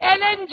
Speaker 2: LNG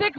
Speaker 2: 6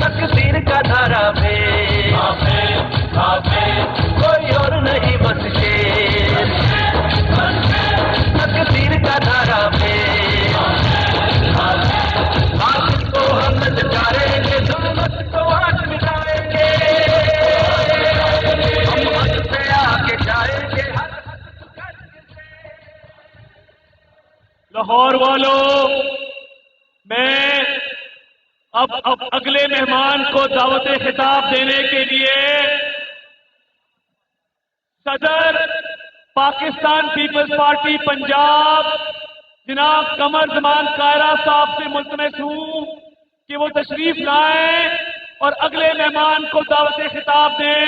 Speaker 4: تقدیر کا دھارا پہ کوئی اور نہیں بس شیر، تقدیر کا دھارا پہ آج کو ہم للکاریں گے، ظلمت کو آج مٹائیں گے، ہم حد سے آگے جائیں گے۔
Speaker 10: لاہور والوں، میں اب اگلے مہمان کو دعوت خطاب دینے کے لیے صدر پاکستان پیپلز پارٹی پنجاب جناب قمر زمان قاہرہ صاحب سے ملتمس ہوں کہ وہ تشریف لائیں اور اگلے مہمان کو دعوت خطاب دیں۔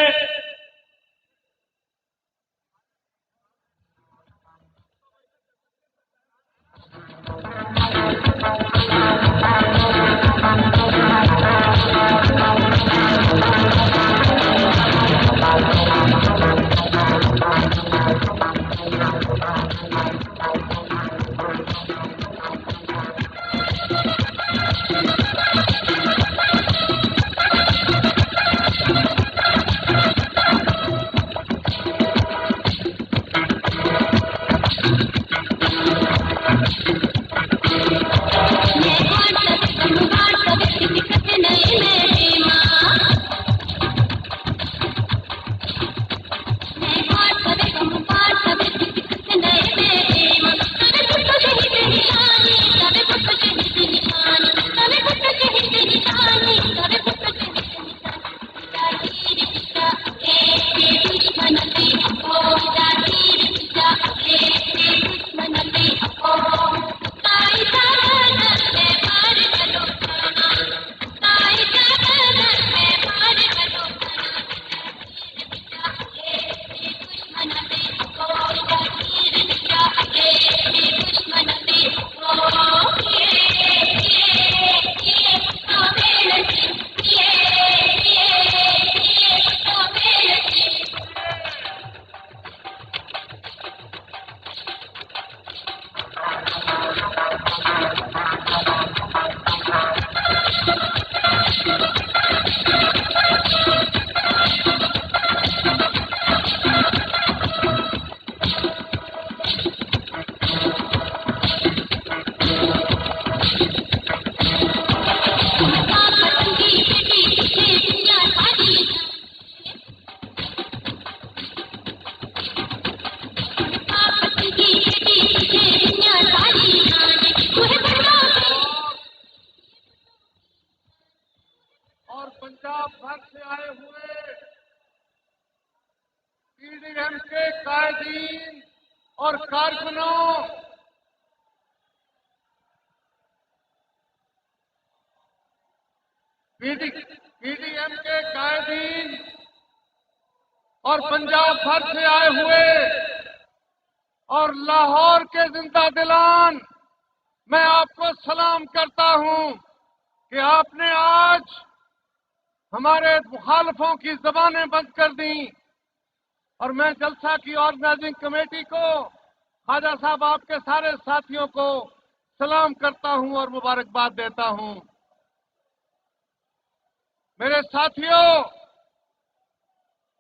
Speaker 3: پنجاب بھر سے آئے ہوئے پی ڈی ایم کے قائدین اور کارکنوں، پی ڈی ایم کے قائدین اور پنجاب بھر سے آئے ہوئے اور لاہور کے زندہ دلان، میں آپ کو سلام کرتا ہوں کہ آپ نے آج ہمارے مخالفوں کی زبانیں بند کر دیں، اور میں جلسہ کی آرگنائزنگ کمیٹی کو، خواجہ صاحب آپ کے سارے ساتھیوں کو سلام کرتا ہوں اور مبارکباد دیتا ہوں۔ میرے ساتھیوں،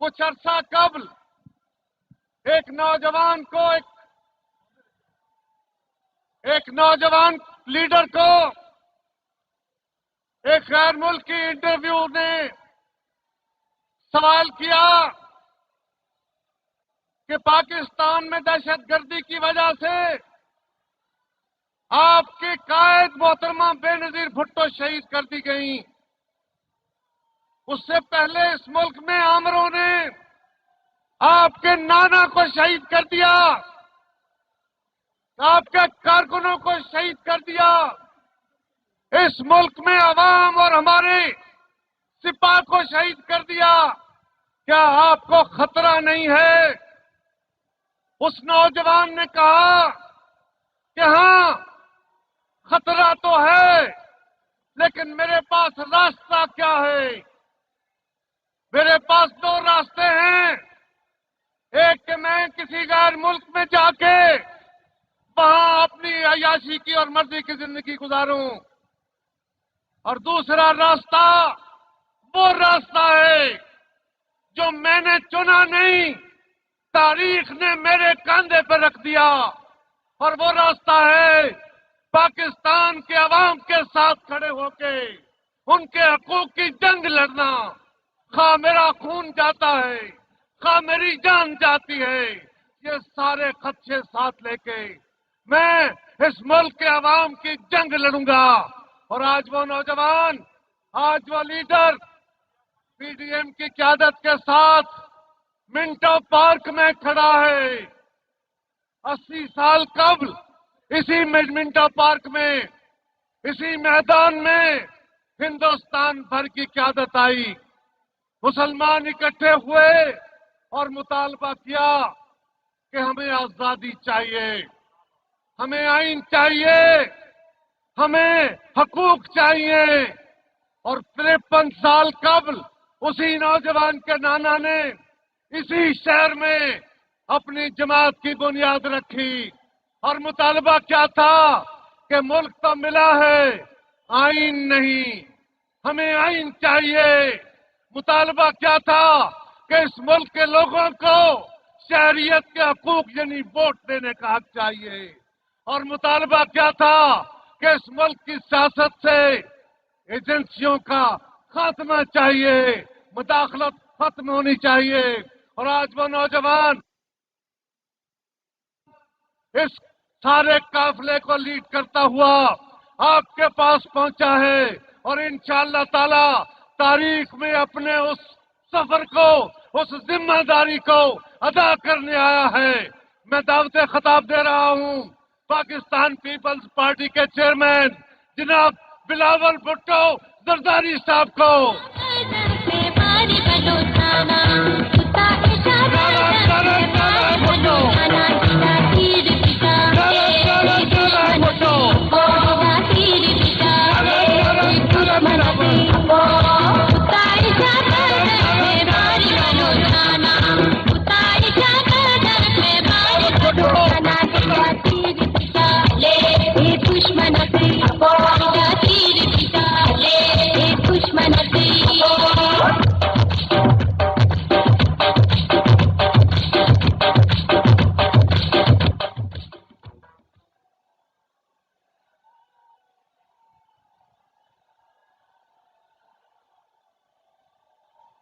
Speaker 3: کچھ عرصہ قبل ایک نوجوان لیڈر کو ایک غیر ملکی انٹرویو نے سوال کیا کہ پاکستان میں دہشت گردی کی وجہ سے آپ کے قائد محترمہ بے نظیر بھٹو شہید کر دی گئیں، اس سے پہلے اس ملک میں آمروں نے آپ کے نانا کو شہید کر دیا، آپ کے کارکنوں کو شہید کر دیا، اس ملک میں عوام اور ہمارے سپاہ کو شہید کر دیا۔ کیا آپ کو خطرہ نہیں ہے؟ اس نوجوان نے کہا کہ ہاں خطرہ تو ہے، لیکن میرے پاس راستہ کیا ہے؟ میرے پاس دو راستے ہیں، ایک کہ میں کسی غیر ملک میں جا کے وہاں اپنی عیاشی کی اور مرضی کی زندگی گزاروں، اور دوسرا راستہ وہ راستہ ہے جو میں نے چنا نہیں، تاریخ نے میرے کاندھے پہ رکھ دیا، اور وہ راستہ ہے پاکستان کے عوام کے ساتھ کھڑے ہو کے ان کے حقوق کی جنگ لڑنا۔ خواہ میرا خون جاتا ہے، خواہ میری جان جاتی ہے، یہ سارے خدشے ساتھ لے کے میں اس ملک کے عوام کی جنگ لڑوں گا۔ اور آج وہ نوجوان، آج وہ لیڈر پی ڈی ایم کی قیادت کے ساتھ منٹو پارک میں کھڑا ہے۔ 80 سال قبل اسی منٹو پارک میں، اسی میدان میں ہندوستان بھر کی قیادت آئی، مسلمان اکٹھے ہوئے اور مطالبہ کیا کہ ہمیں آزادی چاہیے، ہمیں آئین چاہیے، ہمیں حقوق چاہیے۔ اور 53 سال قبل اسی نوجوان کے نانا نے اسی شہر میں اپنی جماعت کی بنیاد رکھی، اور مطالبہ کیا تھا کہ ملک تو ملا ہے، آئین نہیں، ہمیں آئین چاہیے۔ مطالبہ کیا تھا کہ اس ملک کے لوگوں کو شہریت کے حقوق یعنی ووٹ دینے کا حق چاہیے، اور مطالبہ کیا تھا کہ اس ملک کی سیاست سے ایجنسیوں کا خاتمہ چاہیے، مداخلت ختم ہونی چاہیے۔ اور آج وہ نوجوان اس سارے قافلے کو لیڈ کرتا ہوا آپ کے پاس پہنچا ہے، اور انشاءاللہ تعالی تاریخ میں اپنے اس سفر کو، اس ذمہ داری کو ادا کرنے آیا ہے۔ میں دعوت خطاب دے رہا ہوں پاکستان پیپلز پارٹی کے چیئرمین جناب بلاول بھٹو زرداری صاحب کو۔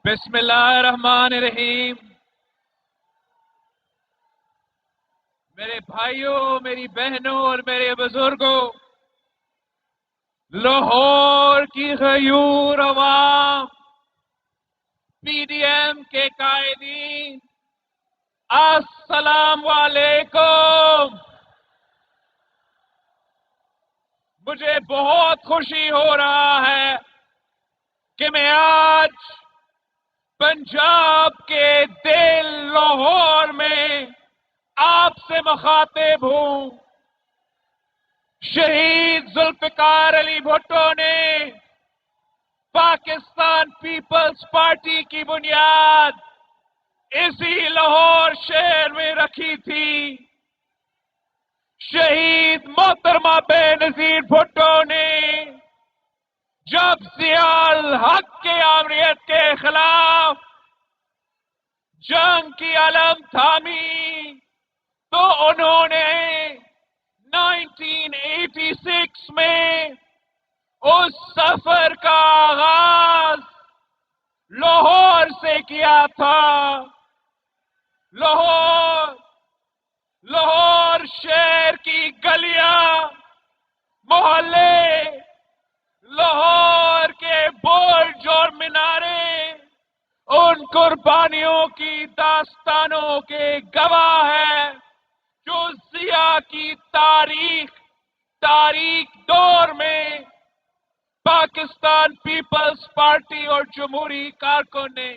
Speaker 10: بسم اللہ الرحمن الرحیم۔ میرے بھائیوں، میری بہنوں اور میرے بزرگوں، لاہور کی غیور عوام، پی ڈی ایم کے قائدین، السلام علیکم۔ مجھے بہت خوشی ہو رہا ہے کہ میں آج پنجاب کے دل لاہور میں آپ سے مخاطب ہوں۔ شہید ذوالفقار علی بھٹو نے پاکستان پیپلز پارٹی کی بنیاد اسی لاہور شہر میں رکھی تھی۔ شہید محترمہ بے نظیر بھٹو نے جب ضیاء الحق کے آمریت کے خلاف جنگ کی علم تھامی تو انہوں نے 1986 میں اس سفر کا آغاز لاہور سے کیا تھا۔ لاہور شہر کی گلیاں، محلے، لاہور کے برج اور مینارے ان قربانیوں کی داستانوں کے گواہ ہیں جو ضیاء کی تاریخ دور میں پاکستان پیپلز پارٹی اور جمہوری کارکن نے،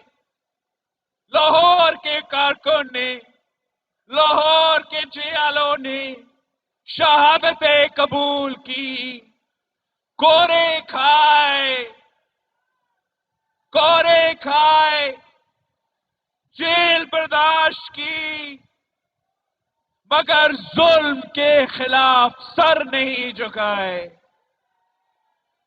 Speaker 10: لاہور کے کارکن نے، لاہور کے جیالوں نے شہادتیں قبول کی، کورے کھائے، جیل برداشت کی، مگر ظلم کے خلاف سر نہیں جھکائے۔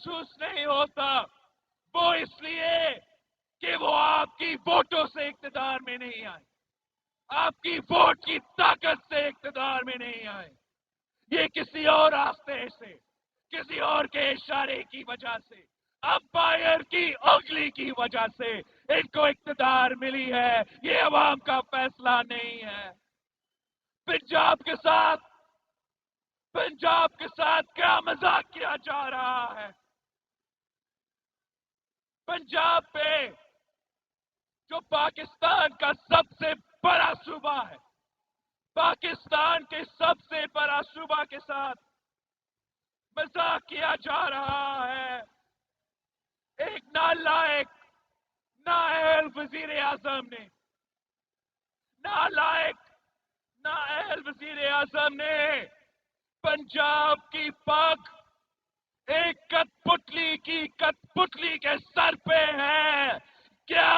Speaker 10: محسوس نہیں ہوتا وہ اس لیے کہ وہ آپ کی ووٹوں سے اقتدار میں نہیں آئے، آپ کی ووٹ کی طاقت سے اقتدار میں نہیں آئے، یہ کسی اور راستے سے، کسی اور کے اشارے کی وجہ سے، امپائر کی انگلی کی وجہ سے ان کو اقتدار ملی ہے، یہ عوام کا فیصلہ نہیں ہے۔ پنجاب کے ساتھ کیا مذاق کیا جا رہا ہے؟ پنجاب پہ جو پاکستان کا سب سے بڑا صوبہ ہے، پاکستان کے سب سے بڑا صوبہ کے ساتھ مذاق کیا جا رہا ہے۔ ایک نالائق نااہل وزیر اعظم نے پنجاب کی پگ ایک کٹپتلی کے سر پہ ہے۔ کیا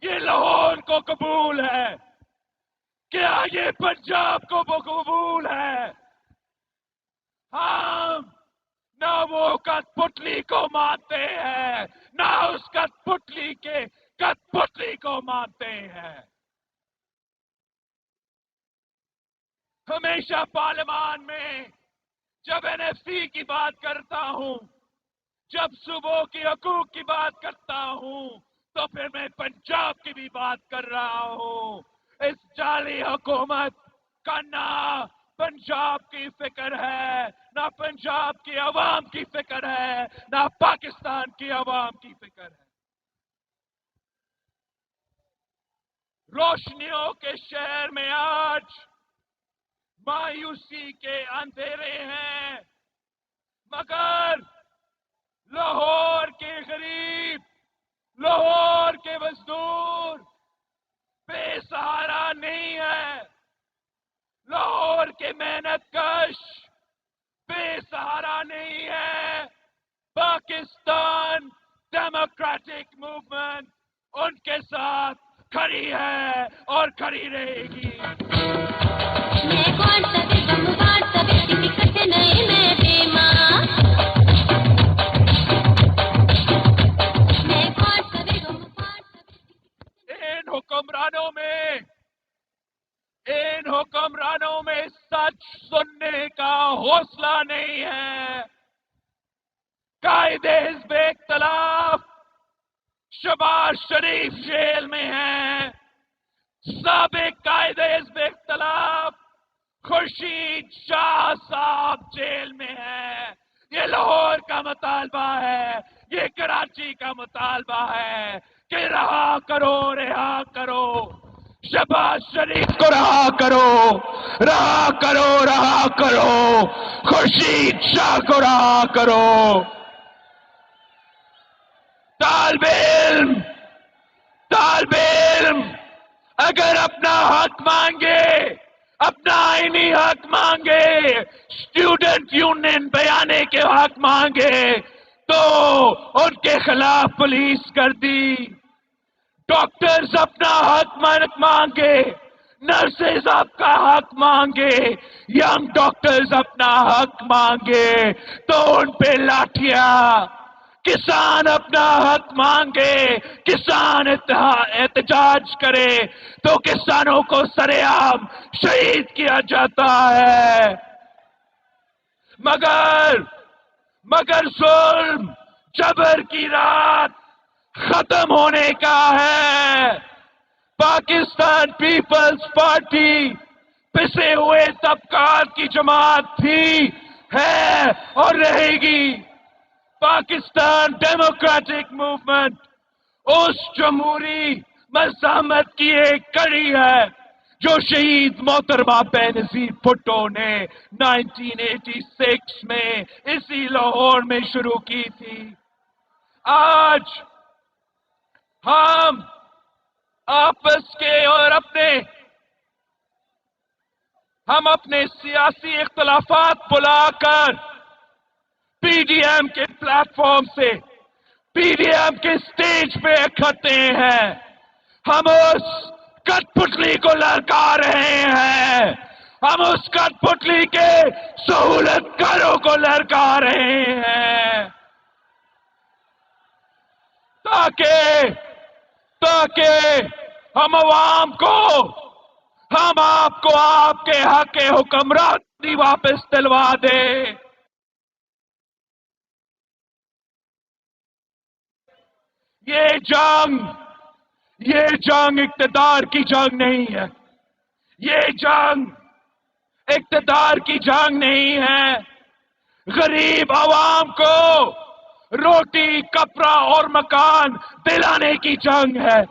Speaker 10: یہ لاہور کو قبول ہے؟ کیا یہ پنجاب کو قبول ہے؟ ہم نہ وہ کٹپتلی کو مانتے ہیں، نہ اس کٹپتلی کو مانتے ہیں۔ ہمیشہ پارلیمان میں جب NFC کی بات کرتا ہوں، جب صوبوں کی حقوق کی بات کرتا ہوں، تو پھر میں پنجاب کی بھی بات کر رہا ہوں۔ اس جعلی حکومت کا نہ پنجاب کی فکر ہے، نہ پنجاب کی عوام کی فکر ہے، نہ پاکستان کی عوام کی فکر ہے۔ روشنیوں کے شہر میں آج مایوسی کے اندھیرے ہیں، مگر لاہور کے غریب، لاہور کے مزدور بے سہارا نہیں ہے، لاہور کے محنت کش بے سہارا نہیں ہے۔ پاکستان ڈیموکریٹک موومنٹ ان کے ساتھ کھڑی ہے اور کھڑی رہے گی۔ ان حکمرانوں میں سچ سننے کا حوصلہ نہیں ہے۔ قائد حزب اختلاف شہباز شریف جیل میں ہیں، سابق قائد حزب اختلاف خورشید شاہ صاحب جیل میں ہیں۔ یہ لاہور کا مطالبہ ہے، یہ کراچی کا مطالبہ ہے کہ رہا کرو شہباز شریف کو رہا کرو خورشید شاہ کو رہا کرو۔ طالب علم اگر اپنا حق مانگے، اپنا آئینی حق مانگے، اسٹوڈنٹ یونین بیانے کے حق مانگے تو ان کے خلاف پولیس گردی، ڈاکٹرز اپنا حق مانگے، نرسز آپ کا حق مانگے، ینگ ڈاکٹرز اپنا حق مانگے تو ان پہ لاٹھیاں، کسان اپنا حق مانگے، کسان احتجاج کرے تو کسانوں کو سرے عام شہید کیا جاتا ہے۔ مگر ظلم جبر کی رات ختم ہونے کا ہے۔ پاکستان پیپلز پارٹی پسے ہوئے طبقات کی جماعت تھی، ہے اور رہے گی۔ پاکستان ڈیموکریٹک موومنٹ اس جمہوری مزاحمت کی ایک کڑی ہے جو شہید محترمہ بے نظیر بھٹو نے 1986 میں اسی لاہور میں شروع کی تھی۔ آج ہم آپس کے اور اپنے سیاسی اختلافات بلا کر پی ڈی ایم کے پلیٹ فارم سے، پی ڈی ایم کے سٹیج پہ اکھڑتے ہیں۔ ہم اس کٹپتلی کو للکا رہے ہیں، ہم اس کٹپتلی کے سہولت کاروں کو للکا رہے ہیں۔ تاکہ ہم عوام کو، ہم آپ کو آپ کے حق حکمرانی واپس دلوا دیں۔ یہ جنگ اقتدار کی جنگ نہیں ہے، یہ جنگ اقتدار کی جنگ نہیں ہے، غریب عوام کو روٹی، کپڑا اور مکان دلانے کی جنگ ہے۔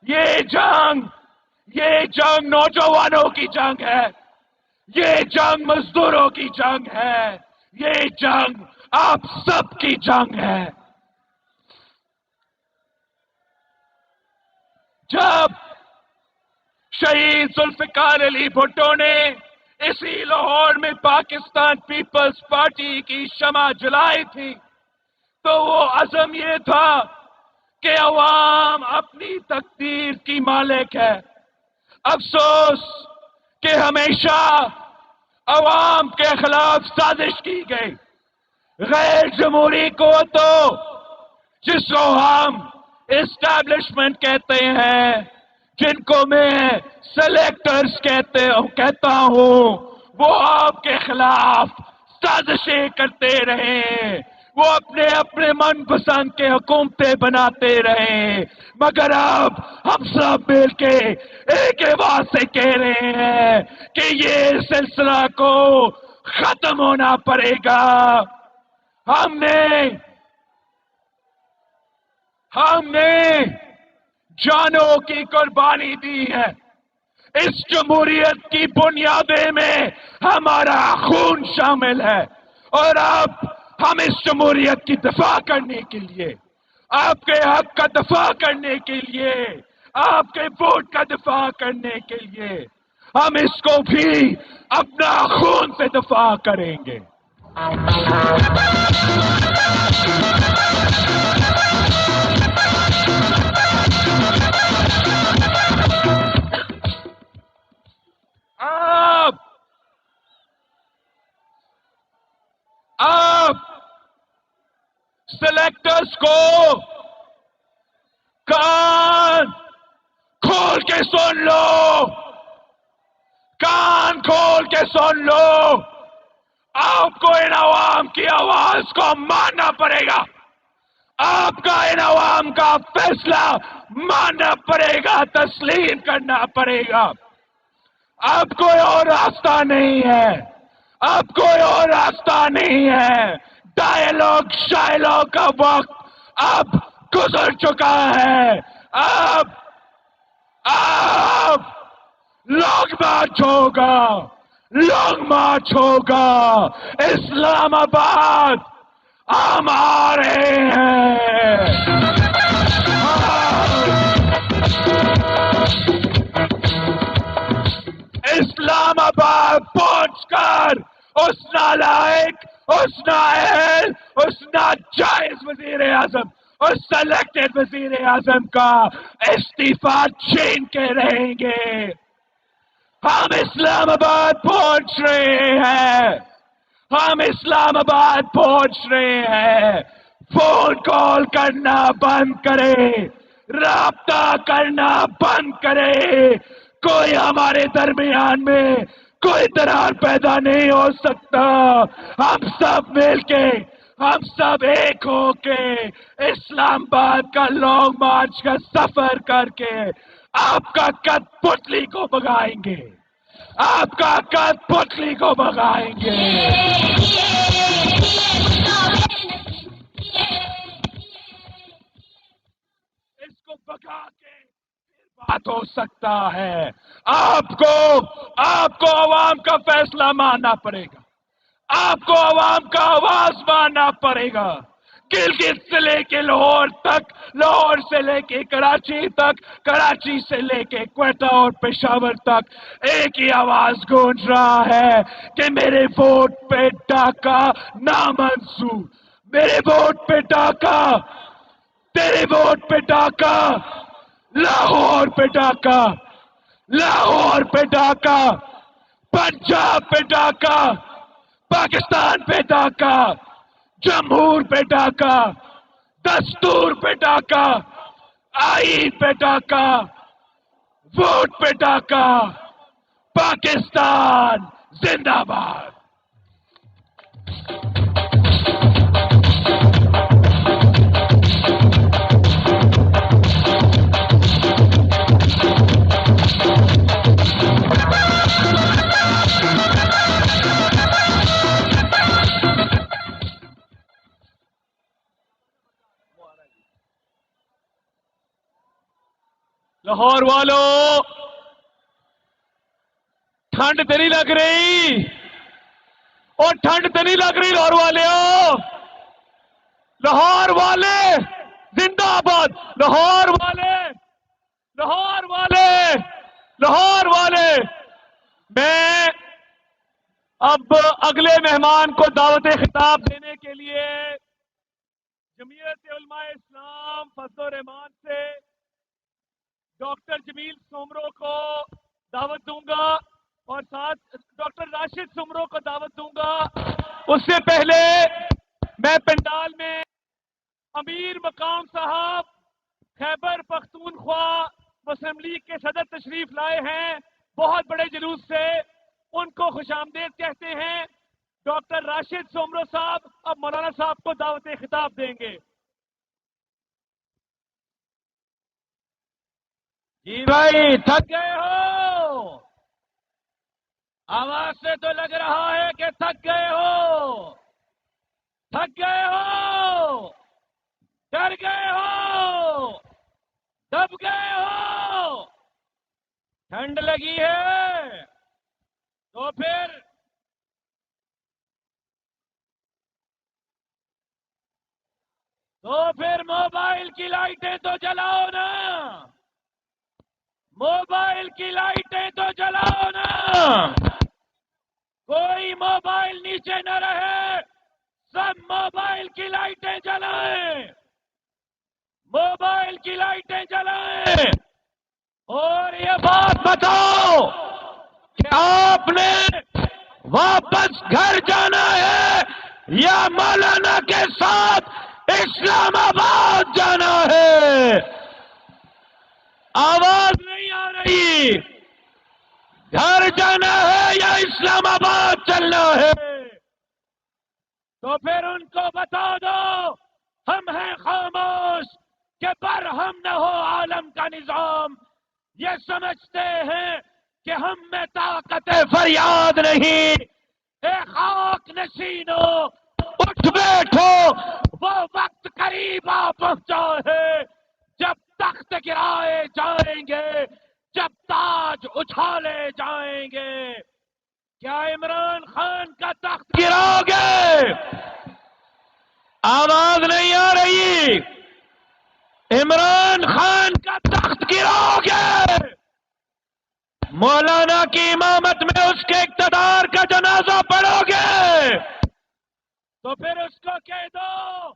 Speaker 10: یہ جنگ نوجوانوں کی جنگ ہے، یہ جنگ مزدوروں کی جنگ ہے، یہ جنگ آپ سب کی جنگ ہے۔ جب شہید ذوالفقار علی بھٹو نے اسی لاہور میں پاکستان پیپلز پارٹی کی شمع جلائی تھی تو وہ عزم یہ تھا کہ عوام اپنی تقدیر کی مالک ہے۔ افسوس کہ ہمیشہ عوام کے خلاف سازش کی گئی۔ غیر جمہوری قوتوں، جس کو ہم اسٹیبلشمنٹ کہتے ہیں، جن کو میں سلیکٹرز کہتا ہوں، وہ آپ کے خلاف سازشیں کرتے رہے، وہ اپنے من پسند کے حکومتیں بناتے رہے، مگر اب ہم سب مل کے ایک آواز سے کہہ رہے ہیں کہ یہ سلسلہ کو ختم ہونا پڑے گا۔ ہم نے جانوں کی قربانی دی ہے، اس جمہوریت کی بنیادیں میں ہمارا خون شامل ہے، اور اب ہم اس جمہوریت کی دفاع کرنے کے لیے، آپ کے حق کا دفاع کرنے کے لیے، آپ کے ووٹ کا دفاع کرنے کے لیے، ہم اس کو بھی اپنا خون سے دفاع کریں گے۔ آپ سلیکٹرز کو کان کھول کے سن لو، کان کھول کے سن لو، آپ کو ان عوام کی آواز کو ماننا پڑے گا، آپ کا ان عوام کا فیصلہ ماننا پڑے گا، تسلیم کرنا پڑے گا۔ اب کوئی اور راستہ نہیں ہے، اب کوئی اور راستہ نہیں ہے۔ ڈائیلاگ شائلاگ کا وقت اب گزر چکا ہے۔ اب لانگ مارچ ہوگا، لانگ مارچ ہوگا۔ اسلام آباد ہم آ رہے ہیں۔ اسلام آباد پہنچ کر اس نالائق، اس نااہل، اس ناجائز وزیر اعظم، اس سلیکٹڈ وزیر اعظم کا استعفیٰ چھین کے رہیں گے۔ ہم اسلام آباد پہنچ رہے ہیں، ہم اسلام آباد پہنچ رہے ہیں۔ فون کال کرنا بند کرے، رابطہ کرنا بند کرے، کوئی ہمارے درمیان میں کوئی درار پیدا نہیں ہو سکتا۔ ہم سب مل کے، ہم سب ایک ہو کے اسلام آباد کا لانگ مارچ کا سفر کر کے آپ کا قد پتلی کو بگائیں گے، آپ کا قد پتلی کو بگائیں گے۔ اس کو بگا کے بات ہو سکتا ہے۔ آپ کو عوام کا فیصلہ ماننا پڑے گا، آپ کو عوام کا آواز ماننا پڑے گا۔ گلگت سے لے کے لاہور تک، لاہور سے لے کے کراچی تک، کراچی سے لے کے کوئٹہ اور پشاور تک ایک ہی آواز گونج رہا ہے کہ میرے ووٹ پہ ڈاکہ نامنظور، میرے ووٹ پہ ڈاکہ، تیرے ووٹ پہ ڈاکہ، لاہور پہ ڈاکہ، لاہور پہ ڈاکہ، پنجاب پہ ڈاکہ، پاکستان پہ ڈاکہ، جمہور پہ ڈاکہ، دستور پہ ڈاکہ، آئین پہ ڈاکہ، ووٹ پہ ڈاکہ، پاکستان زندہ باد۔ لاہور والوں، ٹھنڈ تو نہیں لگ رہی؟ اور ٹھنڈ تو نہیں لگ رہی لاہور والوں؟ لاہور والے زندہ باد، لاہور والے، لاہور والے، لاہور والے۔ میں اب اگلے مہمان کو دعوت خطاب دینے کے لیے جمعیت علماء اسلام فضل الرحمان سے ڈاکٹر جمیل سومرو کو دعوت دوں گا اور ساتھ ڈاکٹر راشد سومرو کو دعوت دوں گا۔ اس سے پہلے میں پنڈال میں امیر مقام صاحب خیبر پختونخوا مسلم لیگ کے صدر تشریف لائے ہیں بہت بڑے جلوس سے، ان کو خوش آمدید کہتے ہیں۔ ڈاکٹر راشد سومرو صاحب اب مولانا صاحب کو دعوت خطاب دیں گے۔ جی بھائی، تھک گئے ہو؟ آواز سے تو لگ رہا ہے کہ تھک گئے ہو۔ تھک گئے ہو؟ ڈر گئے ہو؟ دب گئے ہو؟ ٹھنڈ لگی ہے تو پھر موبائل کی لائٹیں تو جلاؤ نا، موبائل کی لائٹیں تو جلاؤ نا، کوئی موبائل نیچے نہ رہے، سب موبائل کی لائٹیں جلائیں، موبائل کی لائٹیں جلائیں۔ اور یہ بات بتاؤ کہ آپ نے واپس گھر جانا ہے یا مولانا کے ساتھ اسلام آباد جانا ہے؟ آواز نہیں آ رہی۔ گھر جانا ہے یا اسلام آباد چلنا ہے؟ تو پھر ان کو بتا دو ہم ہیں خاموش کہ برہم نہ ہو عالم کا نظام۔ یہ سمجھتے ہیں کہ ہم میں طاقت فریاد نہیں۔ اے خاک نشینو، اٹھ بیٹھو، وہ وقت قریب آ پہنچا ہے جب تخت گرائے جائیں گے، جب تاج اچھالے جائیں گے۔ کیا عمران خان کا تخت گراؤ گے؟ آواز نہیں آ رہی۔ عمران خان کا تخت گراؤ گے؟ مولانا کی امامت میں اس کے اقتدار کا جنازہ پڑھو گے؟ تو پھر اس کو کہہ دو،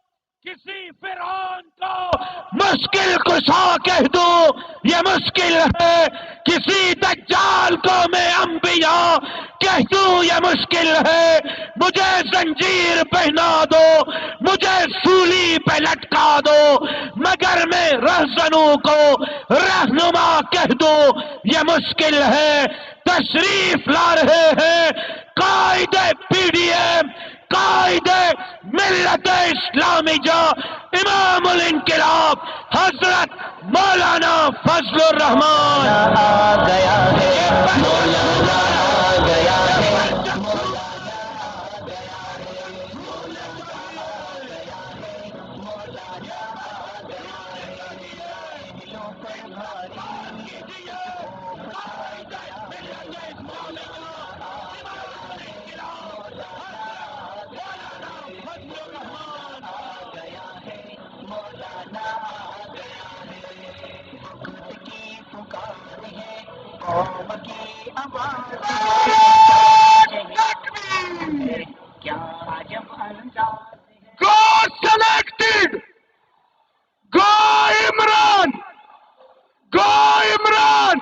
Speaker 10: کسی فرعون کو مشکل کشا کہہ دوں، یہ مشکل ہے۔ کسی دجال کو میں انبیاء کہہ دوں، یہ مشکل ہے۔ مجھے زنجیر پہنا دو، مجھے سولی پہ لٹکا دو، مگر میں رہزنوں کو رہنما کہہ دوں، یہ مشکل ہے۔ تشریف لا رہے ہیں قائد پی ڈی ایم، قائد ملت اسلامیہ، امام الانقلاب حضرت مولانا فضل الرحمان آ گیا ہے، مولانا آ گیا ہے۔ Go selected! Go Imran! Go Imran!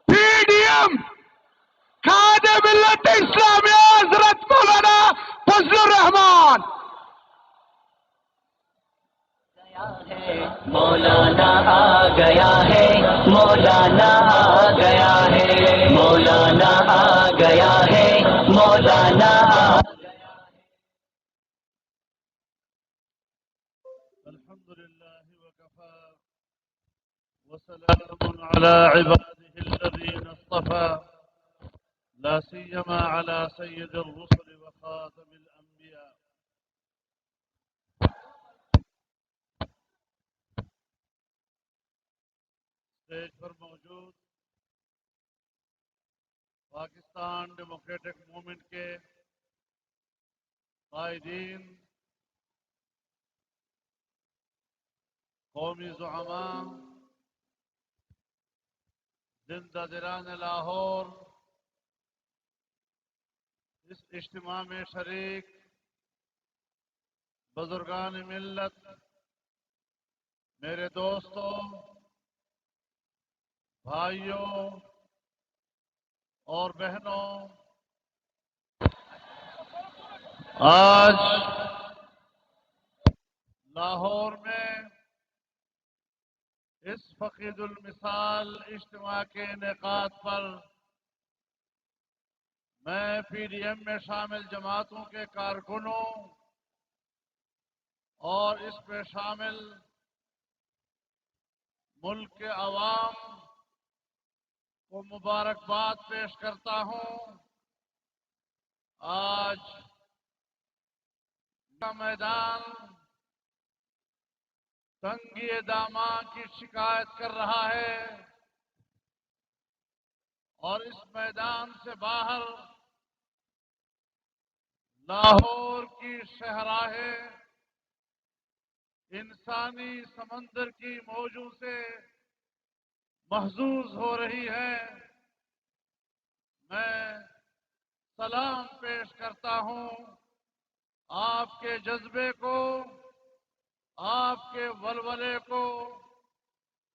Speaker 10: PDM! خادم ملت اسلامیہ حضرت مولانا فضل الرحمان۔
Speaker 5: مولانا آ گیا ہے، مولانا آ گیا ہے، مولانا آ گیا ہے، مولانا آ
Speaker 3: الحمد لله وكفى وسلام على عباده الذين اصطفى لا سيما على سيد الرسل وخاتم الأنبياء. اسٹیج پر موجود پاکستان ڈیموکریٹک موومنٹ کے قائدین، قومی زعماء، زندہ دلان لاہور، اس اجتماع میں شریک بزرگان ملت، میرے دوستوں، بھائیوں اور بہنوں، آج لاہور میں اس فقید المثال اجتماع کے انعقاد پر میں پی ڈی ایم میں شامل جماعتوں کے کارکنوں اور اس میں شامل ملک کے عوام کو مبارکباد پیش کرتا ہوں۔ آج کا میدان تنگی دامان کی شکایت کر رہا ہے اور اس میدان سے باہر لاہور کی شہراہیں انسانی سمندر کی موجوں سے محظوظ ہو رہی ہے۔ میں سلام پیش کرتا ہوں آپ کے جذبے کو، آپ کے ولولے کو،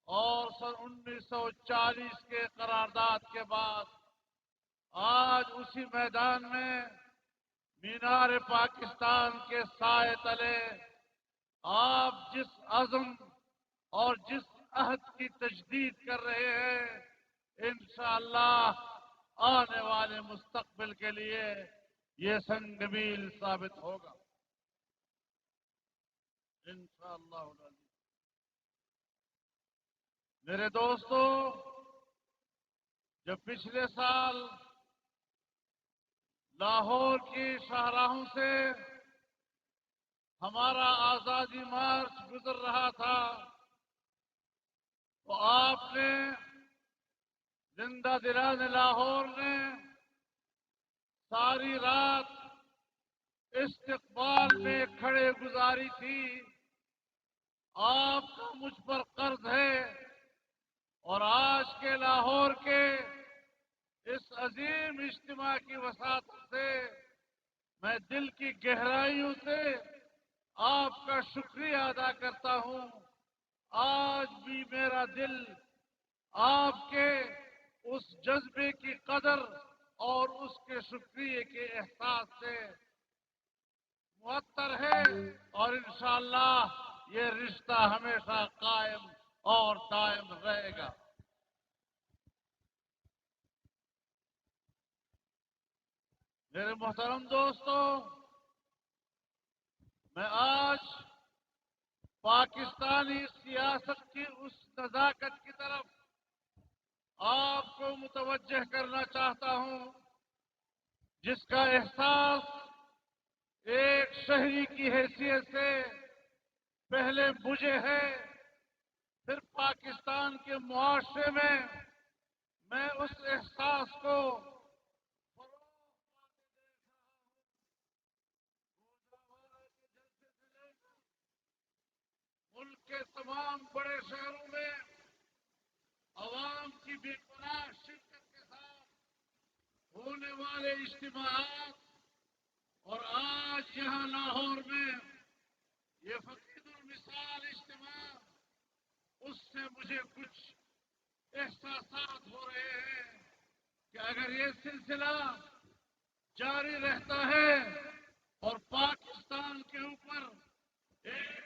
Speaker 3: اور سن 1940 کے قرارداد کے بعد آج اسی میدان میں مینار پاکستان کے سائے تلے آپ جس عزم اور جس عہد کی تجدید کر رہے ہیں، انشاءاللہ آنے والے مستقبل کے لیے یہ سنگمیل ثابت ہوگا انشاءاللہ العزیز۔ میرے دوستو، جب پچھلے سال لاہور کی شاہراہوں سے ہمارا آزادی مارچ گزر رہا تھا تو آپ نے، زندہ دلان لاہور نے ساری رات استقبال میں کھڑے گزاری تھی۔ آپ کا مجھ پر قرض ہے اور آج کے لاہور کے اس عظیم اجتماع کی وساطت سے میں دل کی گہرائیوں سے آپ کا شکریہ ادا کرتا ہوں۔ آج بھی میرا دل آپ کے اس جذبے کی قدر اور اس کے شکریہ کے احساس سے معطر ہے، اور انشاءاللہ یہ رشتہ ہمیشہ قائم اور دائم رہے گا۔ میرے محترم دوستو، میں آج پاکستانی سیاست کی اس نزاکت کی طرف آپ کو متوجہ کرنا چاہتا ہوں جس کا احساس ایک شہری کی حیثیت سے پہلے مجھے ہے، پھر پاکستان کے معاشرے میں اس احساس کو ملک کے تمام بڑے شہروں میں عوام کی بے پناہ شرکت کے ساتھ ہونے والے اجتماعات، اور آج یہاں لاہور میں یہ فقید المثال اجتماع، اس سے مجھے کچھ احساسات ہو رہے ہیں کہ اگر یہ سلسلہ جاری رہتا ہے اور پاکستان کے اوپر ایک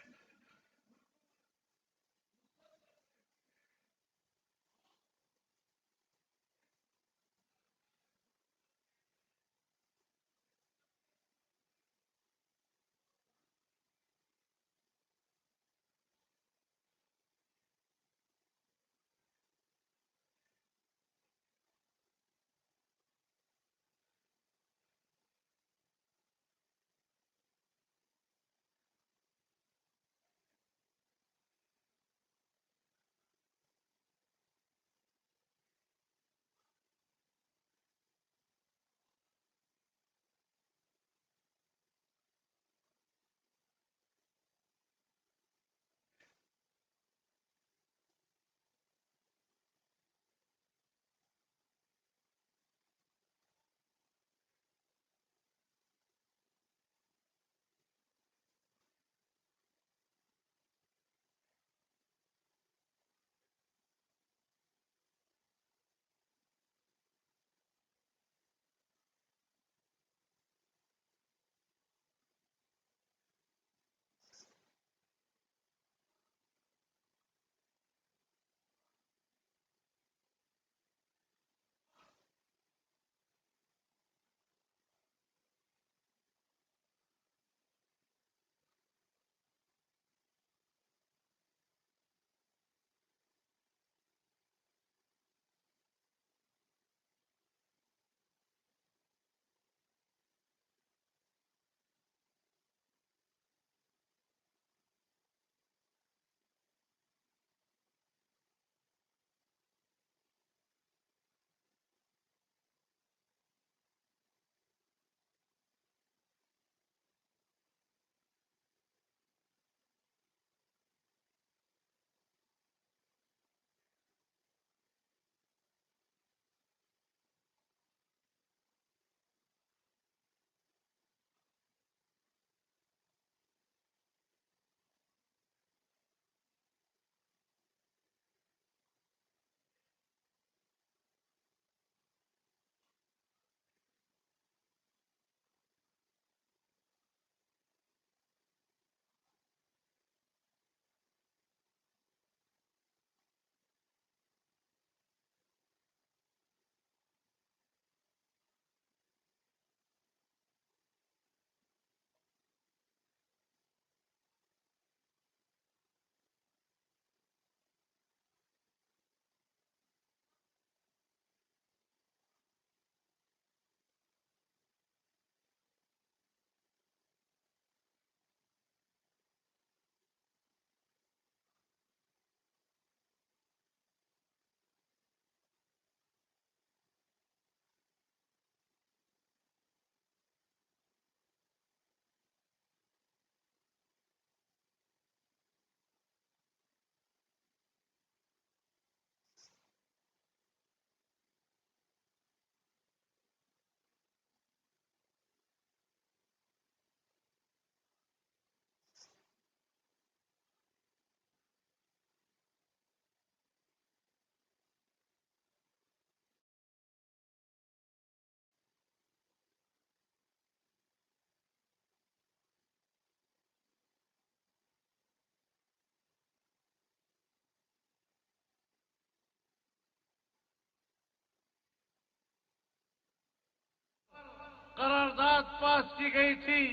Speaker 3: قرارداد پاس کی گئی تھی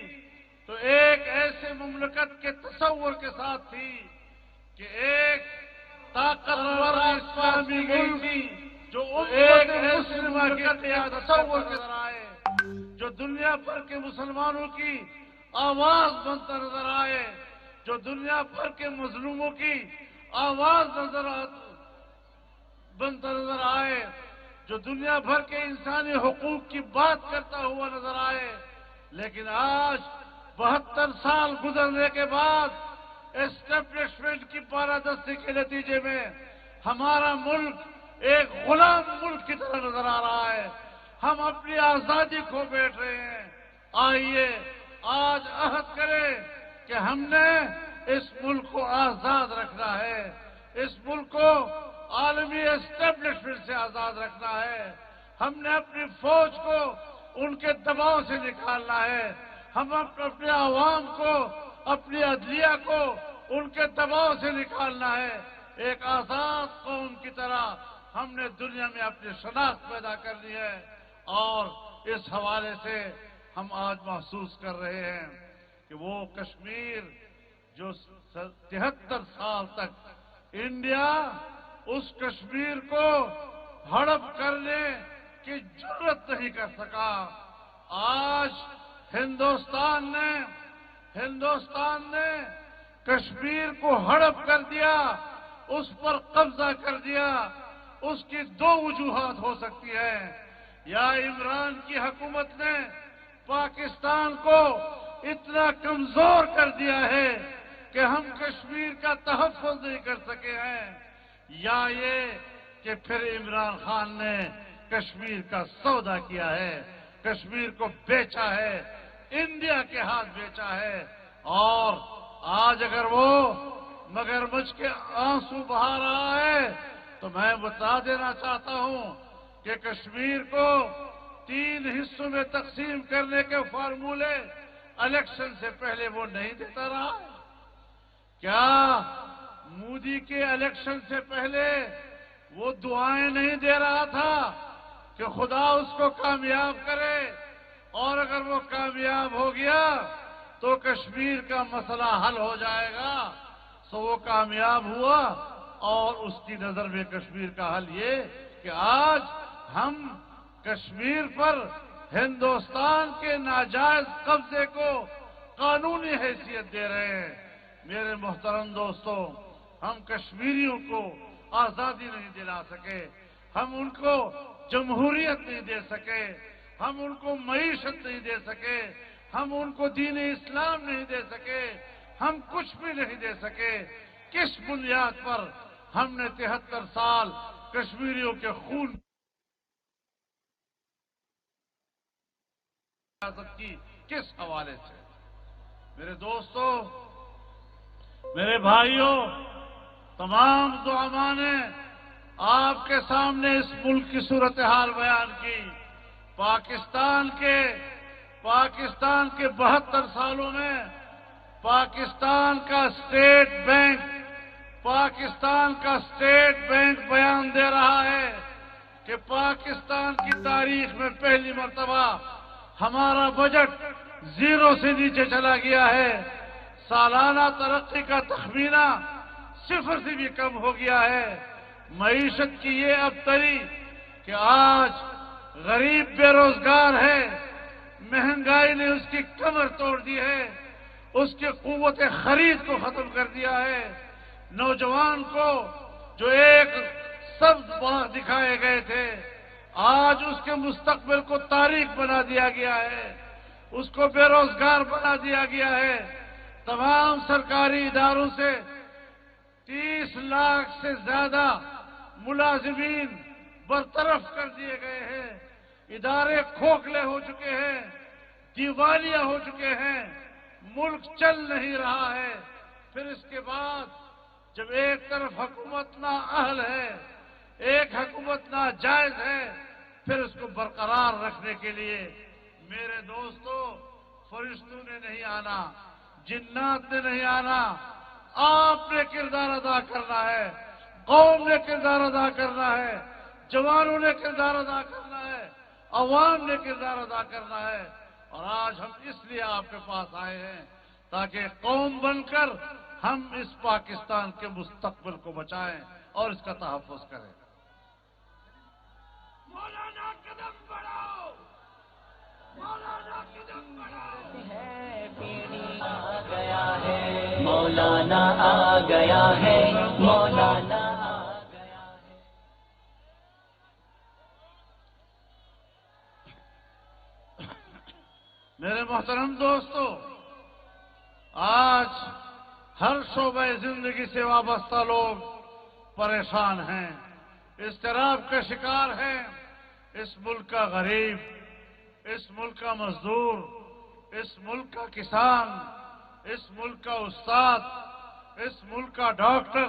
Speaker 3: تو ایک ایسے مملکت کے تصور کے ساتھ تھی کہ ایک طاقتور اسلامی گئی تھی جو ایک ایسے مملکت کے تصور کے نظر آئے جو دنیا بھر کے مسلمانوں کی آواز بنتا نظر آئے، جو دنیا بھر کے مظلوموں کی آواز بنتا نظر آئے، جو دنیا بھر کے انسانی حقوق کی بات کرتا ہوا نظر آئے۔ لیکن آج 72 سال گزرنے کے بعد اسٹیبلشمنٹ کی بالادستی کے نتیجے میں ہمارا ملک ایک غلام ملک کی طرح نظر آ رہا ہے۔ ہم اپنی آزادی کھو بیٹھ رہے ہیں۔ آئیے آج عہد کریں کہ ہم نے اس ملک کو آزاد رکھنا ہے، اس ملک کو عالمی اسٹیبلشمنٹ سے آزاد رکھنا ہے۔ ہم نے اپنی فوج کو ان کے دباؤ سے نکالنا ہے، ہم اپنے عوام کو، اپنی عدلیہ کو ان کے دباؤ سے نکالنا ہے۔ ایک آزاد قوم کی طرح ہم نے دنیا میں اپنی شناخت پیدا کرنی ہے، اور اس حوالے سے ہم آج محسوس کر رہے ہیں کہ وہ کشمیر جو 73 سال تک انڈیا اس کشمیر کو ہڑپ کرنے کی جرت نہیں کر سکا، آج ہندوستان نے کشمیر کو ہڑپ کر دیا، اس پر قبضہ کر دیا۔ اس کی دو وجوہات ہو سکتی ہے، یا عمران کی حکومت نے پاکستان کو اتنا کمزور کر دیا ہے کہ ہم کشمیر کا تحفظ نہیں کر سکے ہیں، یا یہ کہ پھر عمران خان نے کشمیر کا سودا کیا ہے، کشمیر کو بیچا ہے، انڈیا کے ہاتھ بیچا ہے۔ اور آج اگر وہ مگرمچھ کے آنسو بہا رہا ہے تو میں بتا دینا چاہتا ہوں کہ کشمیر کو 3 حصوں میں تقسیم کرنے کے فارمولے الیکشن سے پہلے وہ نہیں دیتا رہا۔ کیا مودی کے الیکشن سے پہلے وہ دعائیں نہیں دے رہا تھا کہ خدا اس کو کامیاب کرے، اور اگر وہ کامیاب ہو گیا تو کشمیر کا مسئلہ حل ہو جائے گا؟ سو وہ کامیاب ہوا، اور اس کی نظر میں کشمیر کا حل یہ کہ آج ہم کشمیر پر ہندوستان کے ناجائز قبضے کو قانونی حیثیت دے رہے ہیں۔ میرے محترم دوستو، ہم کشمیریوں کو آزادی نہیں دلا سکے، ہم ان کو جمہوریت نہیں دے سکے، ہم ان کو معیشت نہیں دے سکے، ہم ان کو دین اسلام نہیں دے سکے، ہم کچھ بھی نہیں دے سکے۔ کس بنیاد پر ہم نے 73 سال کشمیریوں کے خون کی کس حوالے سے؟ میرے دوستو، میرے بھائیوں، تمام دعاء نے آپ کے سامنے اس ملک کی صورتحال بیان کی۔ پاکستان کے 72 سالوں میں پاکستان کا اسٹیٹ بینک بیان دے رہا ہے کہ پاکستان کی تاریخ میں پہلی مرتبہ ہمارا بجٹ 0 سے نیچے چلا گیا ہے، سالانہ ترقی کا تخمینہ 0 سے بھی کم ہو گیا ہے۔ معیشت کی یہ ابتری کہ آج غریب بے روزگار ہے، مہنگائی نے اس کی کمر توڑ دی ہے، اس کی قوت خرید کو ختم کر دیا ہے۔ نوجوان کو جو ایک سبز باغ دکھائے گئے تھے، آج اس کے مستقبل کو تاریک بنا دیا گیا ہے، اس کو بے روزگار بنا دیا گیا ہے۔ تمام سرکاری اداروں سے 30 لاکھ سے زیادہ ملازمین برطرف کر دیے گئے ہیں، ادارے کھوکھلے ہو چکے ہیں، دیوالیہ ہو چکے ہیں، ملک چل نہیں رہا ہے۔ پھر اس کے بعد جب ایک طرف حکومت نااہل ہے، ایک حکومت ناجائز ہے، پھر اس کو برقرار رکھنے کے لیے میرے دوستو فرشتوں نے نہیں آنا، جنات نے نہیں آنا، آپ نے کردار ادا کرنا ہے، قوم نے کردار ادا کرنا ہے، جوانوں نے کردار ادا کرنا ہے، عوام نے کردار ادا کرنا ہے. اور آج ہم اس لیے آپ کے پاس آئے ہیں تاکہ قوم بن کر ہم اس پاکستان کے مستقبل کو بچائیں اور اس کا تحفظ کریں. مولانا قدم بڑھاؤ، مولانا قدم بڑھاؤ.
Speaker 5: آ گیا ہے مولانا، آ گیا ہے مولانا.
Speaker 3: میرے محترم دوستو، آج ہر شعبہ زندگی سے وابستہ لوگ پریشان ہیں، اضطراب کا شکار ہیں. اس ملک کا غریب، اس ملک کا مزدور، اس ملک کا کسان، اس ملک کا استاد، اس ملک کا ڈاکٹر،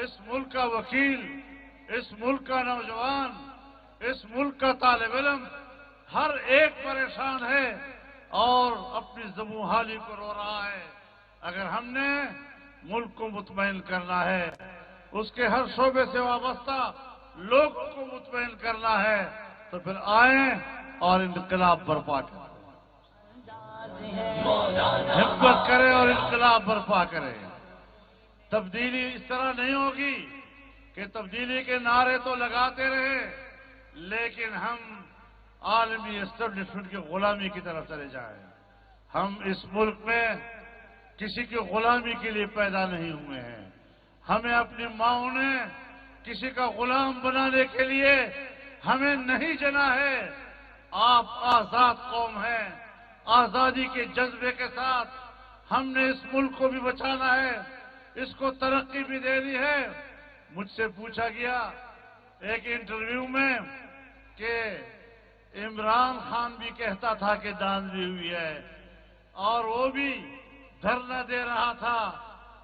Speaker 3: اس ملک کا وکیل، اس ملک کا نوجوان، اس ملک کا طالب علم، ہر ایک پریشان ہے اور اپنی زبوں حالی کو رو رہا ہے. اگر ہم نے ملک کو مطمئن کرنا ہے، اس کے ہر شعبے سے وابستہ لوگوں کو مطمئن کرنا ہے، تو پھر آئیں اور انقلاب برپا کریں، ہمت کریں اور انقلاب برپا کریں. تبدیلی اس طرح نہیں ہوگی کہ تبدیلی کے نعرے تو لگاتے رہے لیکن ہم عالمی اسٹیبلشمنٹ کی غلامی کی طرف چلے جائیں. ہم اس ملک میں کسی کی غلامی کے لیے پیدا نہیں ہوئے ہیں. ہمیں اپنی ماؤں نے کسی کا غلام بنانے کے لیے ہمیں نہیں جنا ہے. آپ آزاد قوم ہیں، آزادی کے جذبے کے ساتھ ہم نے اس ملک کو بھی بچانا ہے، اس کو ترقی بھی دینی ہے. مجھ سے پوچھا گیا ایک انٹرویو میں کہ عمران خان بھی کہتا تھا کہ دھاندلی ہوئی ہے اور وہ بھی دھرنا دے رہا تھا،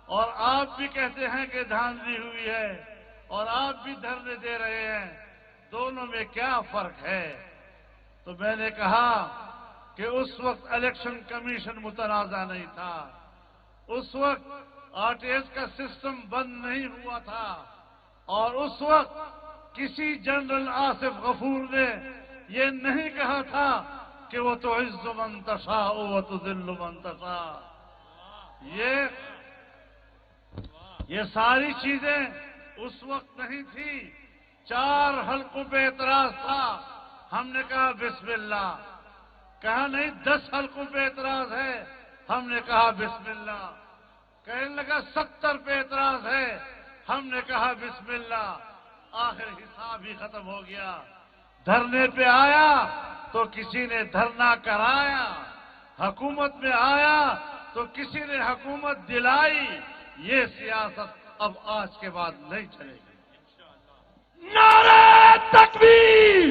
Speaker 3: اور آپ بھی کہتے ہیں کہ دھاندلی ہوئی ہے اور آپ بھی دھرنے دے رہے ہیں، دونوں میں کیا فرق ہے؟ تو میں نے کہا کہ اس وقت الیکشن کمیشن متنازع نہیں تھا، اس وقت RTS کا سسٹم بند نہیں ہوا تھا، اور اس وقت کسی جنرل آصف غفور نے یہ نہیں کہا تھا کہ وہ تو عز من تشاء و تذل من تشاء. یہ ساری چیزیں اس وقت نہیں تھی. 4 حلقوں پہ اعتراض تھا، ہم نے کہا بسم اللہ. کہا نہیں 10 حلقوں پہ اعتراض ہے، ہم نے کہا بسم اللہ. کہنے لگا 70 پہ اعتراض ہے، ہم نے کہا بسم اللہ. آخر حساب ہی ختم ہو گیا. دھرنے پہ آیا تو کسی نے دھرنا کرایا، حکومت میں آیا تو کسی نے حکومت دلائی. یہ سیاست اب آج کے بعد نہیں چلے گی.
Speaker 10: نعرہ تکبیر!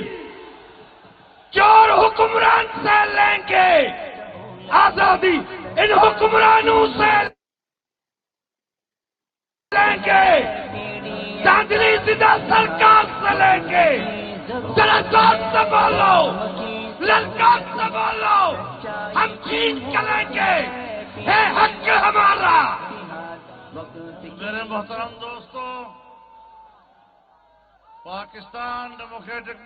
Speaker 10: چور حکمران سے لیں گے آزادی، ان حکمرانوں سے لیں گے، دھاندلی زدہ سرکار سے لیں گے. ذرا زور سے بولو، للکار سے بولو، ہم چین کے لیں گے، ہے حق ہمارا.
Speaker 3: میرے محترم دوستو، پاکستان ڈیموکریٹک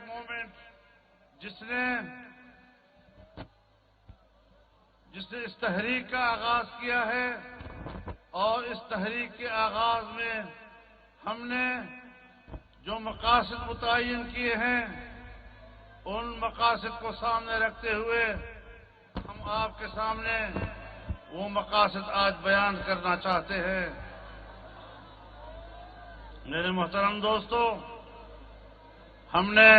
Speaker 3: موومنٹ جس نے اس تحریک کا آغاز کیا ہے، اور اس تحریک کے آغاز میں ہم نے جو مقاصد متعین کیے ہیں، ان مقاصد کو سامنے رکھتے ہوئے ہم آپ کے سامنے وہ مقاصد آج بیان کرنا چاہتے ہیں. میرے محترم دوستو، ہم نے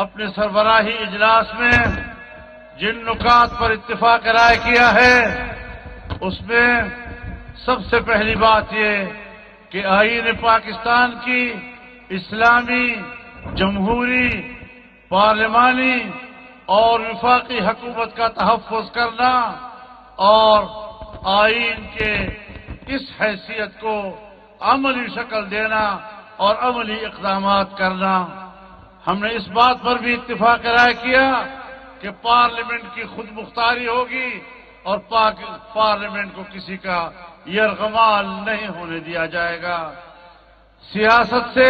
Speaker 3: اپنے سربراہی اجلاس میں جن نکات پر اتفاق رائے کیا ہے، اس میں سب سے پہلی بات یہ کہ آئین پاکستان کی اسلامی، جمہوری، پارلیمانی اور وفاقی حکومت کا تحفظ کرنا اور آئین کے اس حیثیت کو عملی شکل دینا اور عملی اقدامات کرنا. ہم نے اس بات پر بھی اتفاق رائے کیا کہ پارلیمنٹ کی خود مختاری ہوگی اور پارلیمنٹ کو کسی کا یرغمال نہیں ہونے دیا جائے گا. سیاست سے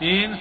Speaker 3: 3